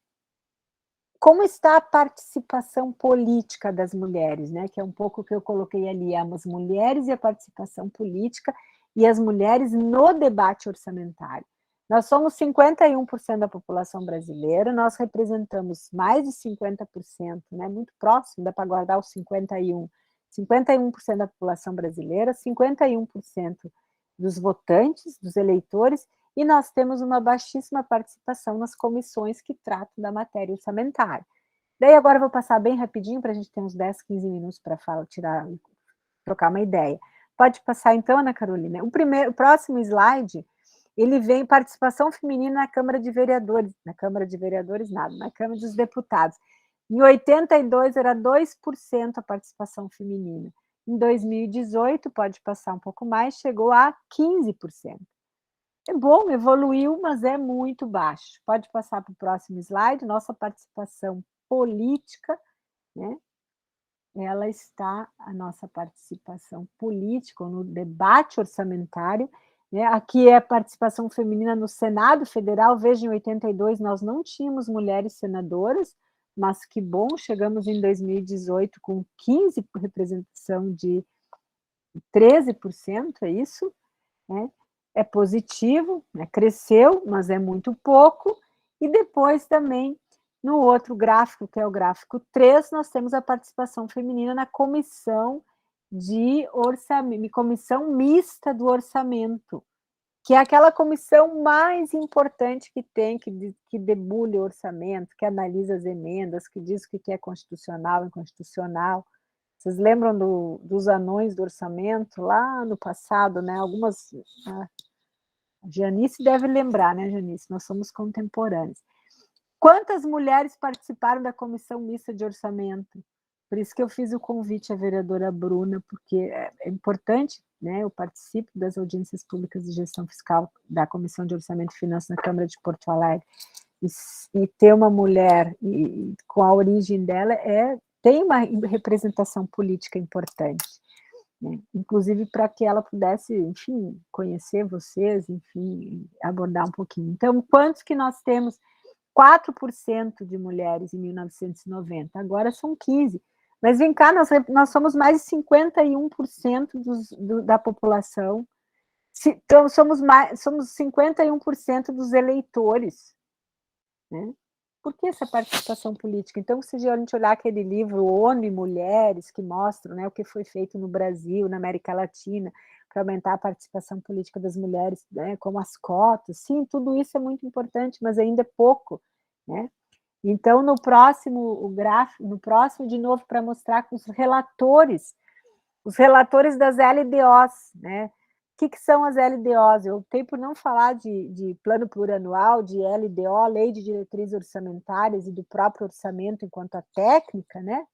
como está a participação política das mulheres, né? Que é um pouco o que eu coloquei ali, as mulheres e a participação política e as mulheres no debate orçamentário. Nós somos 51% da população brasileira, nós representamos mais de 50%, né? Muito próximo, dá para guardar os 51%. 51% da população brasileira, 51% dos votantes, dos eleitores, e nós temos uma baixíssima participação nas comissões que tratam da matéria orçamentária. Daí agora eu vou passar bem rapidinho para a gente ter uns 10, 15 minutos para trocar uma ideia. Pode passar então, Ana Carolina. O próximo slide, ele vem participação feminina na Câmara de Vereadores. Na Câmara de Vereadores, nada, na Câmara dos Deputados. Em 82 era 2% a participação feminina. Em 2018, pode passar um pouco mais, chegou a 15%. É bom, evoluiu, mas é muito baixo. Pode passar para o próximo slide. Nossa participação política, né? A nossa participação política no debate orçamentário, né? Aqui é a participação feminina no Senado Federal. Veja, em 82 nós não tínhamos mulheres senadoras, mas que bom, chegamos em 2018 com 15% representação de 13%, é isso, né? É positivo, né? Cresceu, mas é muito pouco. E depois também, no outro gráfico, que é o gráfico 3, nós temos a participação feminina na comissão comissão mista do orçamento, que é aquela comissão mais importante que tem, que debulha o orçamento, que analisa as emendas, que diz o que é constitucional e inconstitucional. Vocês lembram dos anões do orçamento lá no passado, né? Algumas... A Janice deve lembrar, né, Janice? Nós somos contemporâneos. Quantas mulheres participaram da comissão mista de orçamento? Por isso que eu fiz o convite à vereadora Bruna, porque é importante, né? Eu participo das audiências públicas de gestão fiscal da Comissão de Orçamento e Finanças na Câmara de Porto Alegre. E ter uma mulher com a origem dela tem uma representação política importante, né? Inclusive para que ela pudesse, enfim, conhecer vocês, enfim, abordar um pouquinho. Então, quantos que nós temos? 4% de mulheres em 1990, agora são 15%. Mas vem cá, nós somos mais de 51% da população, então somos 51% dos eleitores, né? por que essa participação política? Então, se a gente olhar aquele livro ONU e Mulheres, que mostra, né, o que foi feito no Brasil, na América Latina, para aumentar a participação política das mulheres, né, como as cotas, sim, tudo isso é muito importante, mas ainda é pouco, né? Então, no próximo, de novo, para mostrar com os relatores das LDOs, né? O que são as LDOs? Eu optei por não falar de plano plurianual, de LDO, Lei de Diretrizes Orçamentárias, e do próprio orçamento enquanto a técnica, né?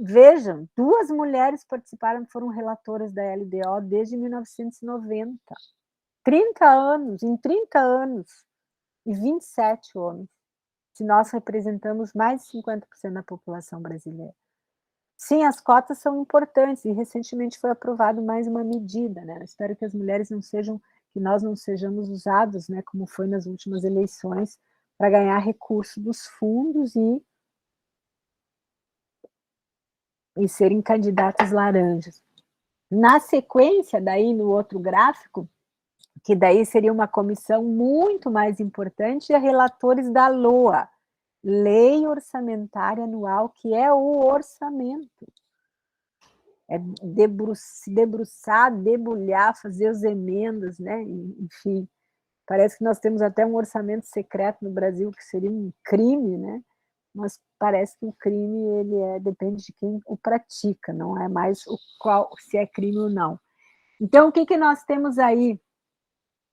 Vejam, 2 mulheres participaram, foram relatoras da LDO desde 1990. 30 anos, em 30 anos, e 27 homens, se nós representamos mais de 50% da população brasileira. Sim, as cotas são importantes, e recentemente foi aprovado mais uma medida, né? Eu espero que as mulheres que nós não sejamos usados, né, como foi nas últimas eleições, para ganhar recurso dos fundos e serem candidatas laranjas. Na sequência, daí no outro gráfico, que daí seria uma comissão muito mais importante, é relatores da LOA, Lei Orçamentária Anual, que é o orçamento. É se debruçar, debulhar, fazer as emendas, né? Enfim, parece que nós temos até um orçamento secreto no Brasil, que seria um crime, né? Mas parece que o crime depende de quem o pratica, não é mais se é crime ou não. Então, o que nós temos aí?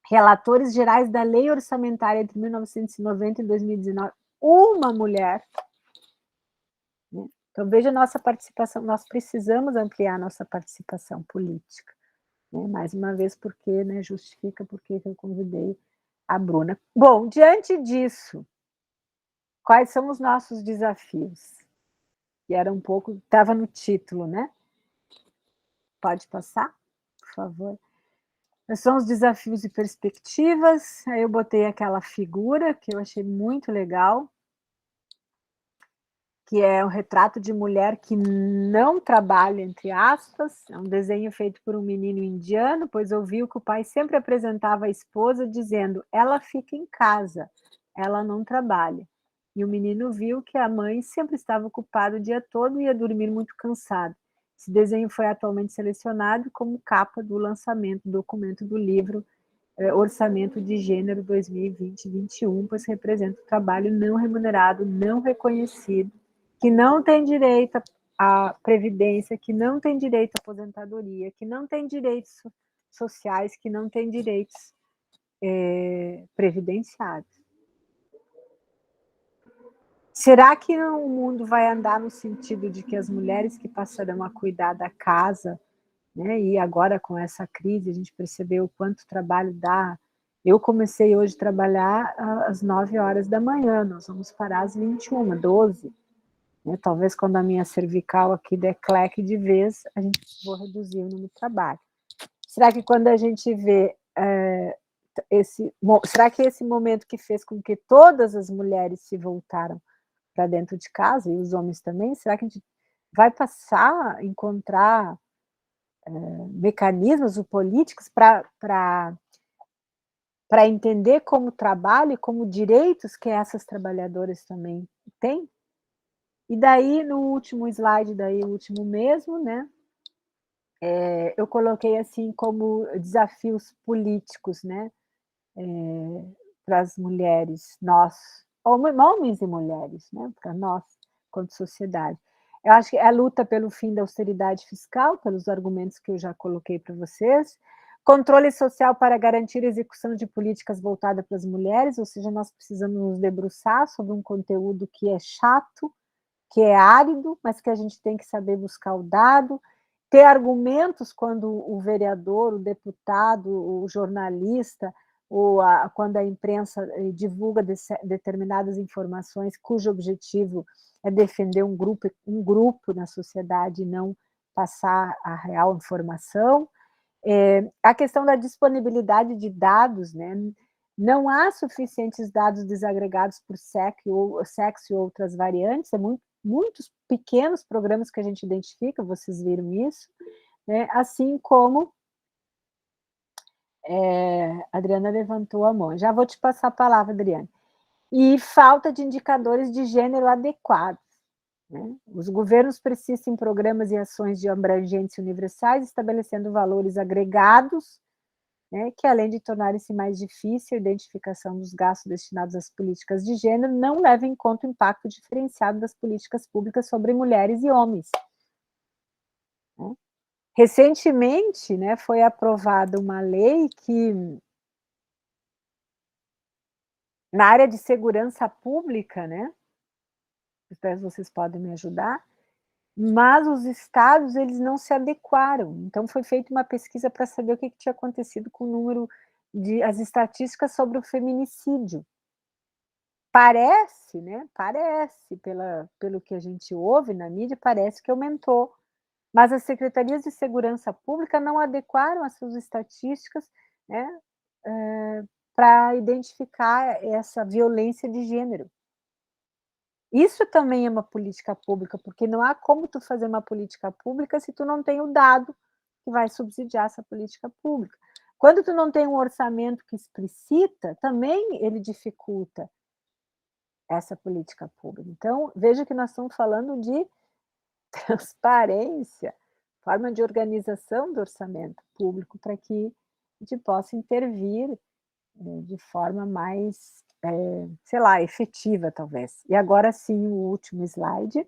Relatores gerais da Lei Orçamentária entre 1990 e 2019, uma mulher. Né? Então, veja a nossa participação, nós precisamos ampliar a nossa participação política. Né? Mais uma vez, porque, né, justifica porque eu convidei a Bruna. Bom, diante disso, quais são os nossos desafios? E era um pouco, estava no título, né? Pode passar, por favor? São os desafios e perspectivas. Aí eu botei aquela figura que eu achei muito legal, que é um retrato de mulher que não trabalha, entre aspas. É um desenho feito por um menino indiano, pois ouviu que o pai sempre apresentava a esposa dizendo: ela fica em casa, ela não trabalha. E o menino viu que a mãe sempre estava ocupada o dia todo e ia dormir muito cansada. Esse desenho foi atualmente selecionado como capa do lançamento do documento do livro Orçamento de Gênero 2020-21, pois representa o trabalho não remunerado, não reconhecido, que não tem direito à previdência, que não tem direito à aposentadoria, que não tem direitos sociais, que não tem direitos previdenciários. Será que o mundo vai andar no sentido de que as mulheres que passarão a cuidar da casa, né, e agora com essa crise a gente percebeu o quanto trabalho dá? Eu comecei hoje a trabalhar às 9 horas da manhã, nós vamos parar às 21, 12. Né? Talvez quando a minha cervical aqui der cleque de vez, a gente vou reduzir o número de trabalho. Será que quando a gente vê será que esse momento que fez com que todas as mulheres se voltaram para dentro de casa, e os homens também, será que a gente vai passar a encontrar mecanismos políticos para entender como trabalho e como direitos que essas trabalhadoras também têm? E daí, no último slide, daí o último mesmo, né? Eu coloquei assim como desafios políticos, né? Para as mulheres, nós, homens e mulheres, né? Para nós, quanto sociedade. Eu acho que é a luta pelo fim da austeridade fiscal, pelos argumentos que eu já coloquei para vocês, controle social para garantir a execução de políticas voltadas para as mulheres, ou seja, nós precisamos nos debruçar sobre um conteúdo que é chato, que é árido, mas que a gente tem que saber buscar o dado, ter argumentos quando o vereador, o deputado, o jornalista, quando a imprensa divulga determinadas informações cujo objetivo é defender um grupo na sociedade e não passar a real informação. A questão da disponibilidade de dados, né? Não há suficientes dados desagregados por sexo e outras variantes, muitos pequenos programas que a gente identifica, vocês viram isso, né? Assim como a Adriana levantou a mão. Já vou te passar a palavra, Adriana. e falta de indicadores de gênero adequados. Né? Os governos precisam em programas e ações de abrangência universais, estabelecendo valores agregados, né, que além de tornarem-se mais difícil a identificação dos gastos destinados às políticas de gênero, não leva em conta o impacto diferenciado das políticas públicas sobre mulheres e homens. Né? Recentemente, né, foi aprovada uma lei que, na área de segurança pública, né, espero que vocês podem me ajudar, mas os estados, eles não se adequaram. Então, foi feita uma pesquisa para saber o que tinha acontecido com o número as estatísticas sobre o feminicídio. Parece, né, pelo que a gente ouve na mídia, parece que aumentou, mas as secretarias de segurança pública não adequaram as suas estatísticas, né, para identificar essa violência de gênero. Isso também é uma política pública, porque não há como tu fazer uma política pública se tu não tem o dado que vai subsidiar essa política pública. Quando tu não tem um orçamento que explicita, também ele dificulta essa política pública. Então, veja que nós estamos falando de transparência, forma de organização do orçamento público para que a gente possa intervir de forma mais, sei lá, efetiva, talvez. E agora sim, o último slide.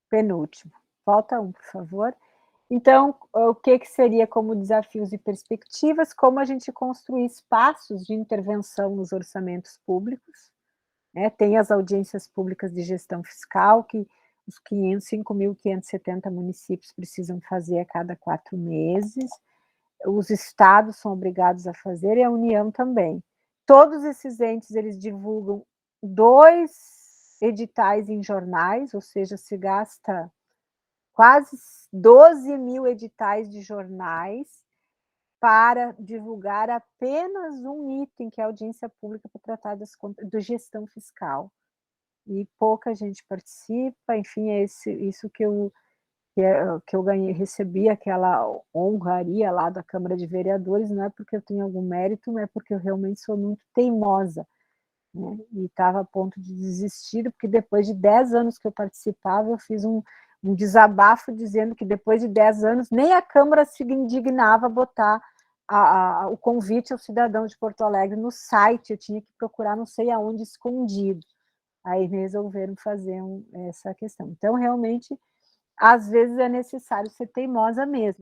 Penúltimo. Volta um, por favor. Então, o que seria como desafios e perspectivas? Como a gente construir espaços de intervenção nos orçamentos públicos, né? Tem as audiências públicas de gestão fiscal, que os 5.570 municípios precisam fazer a cada 4 meses, os estados são obrigados a fazer e a União também. Todos esses entes, eles divulgam 2 editais em jornais, ou seja, se gasta quase 12 mil editais de jornais para divulgar apenas um item, que é a audiência pública para tratar da gestão fiscal. E pouca gente participa, enfim, é isso que eu recebi aquela honraria lá da Câmara de Vereadores, não é porque eu tenho algum mérito, não é porque eu realmente sou muito teimosa, né? E estava a ponto de desistir, porque depois de 10 anos que eu participava, eu fiz um desabafo dizendo que depois de 10 anos nem a Câmara se indignava a botar o convite ao cidadão de Porto Alegre no site, eu tinha que procurar não sei aonde escondido. Aí resolveram fazer essa questão. Então, realmente, às vezes é necessário ser teimosa mesmo.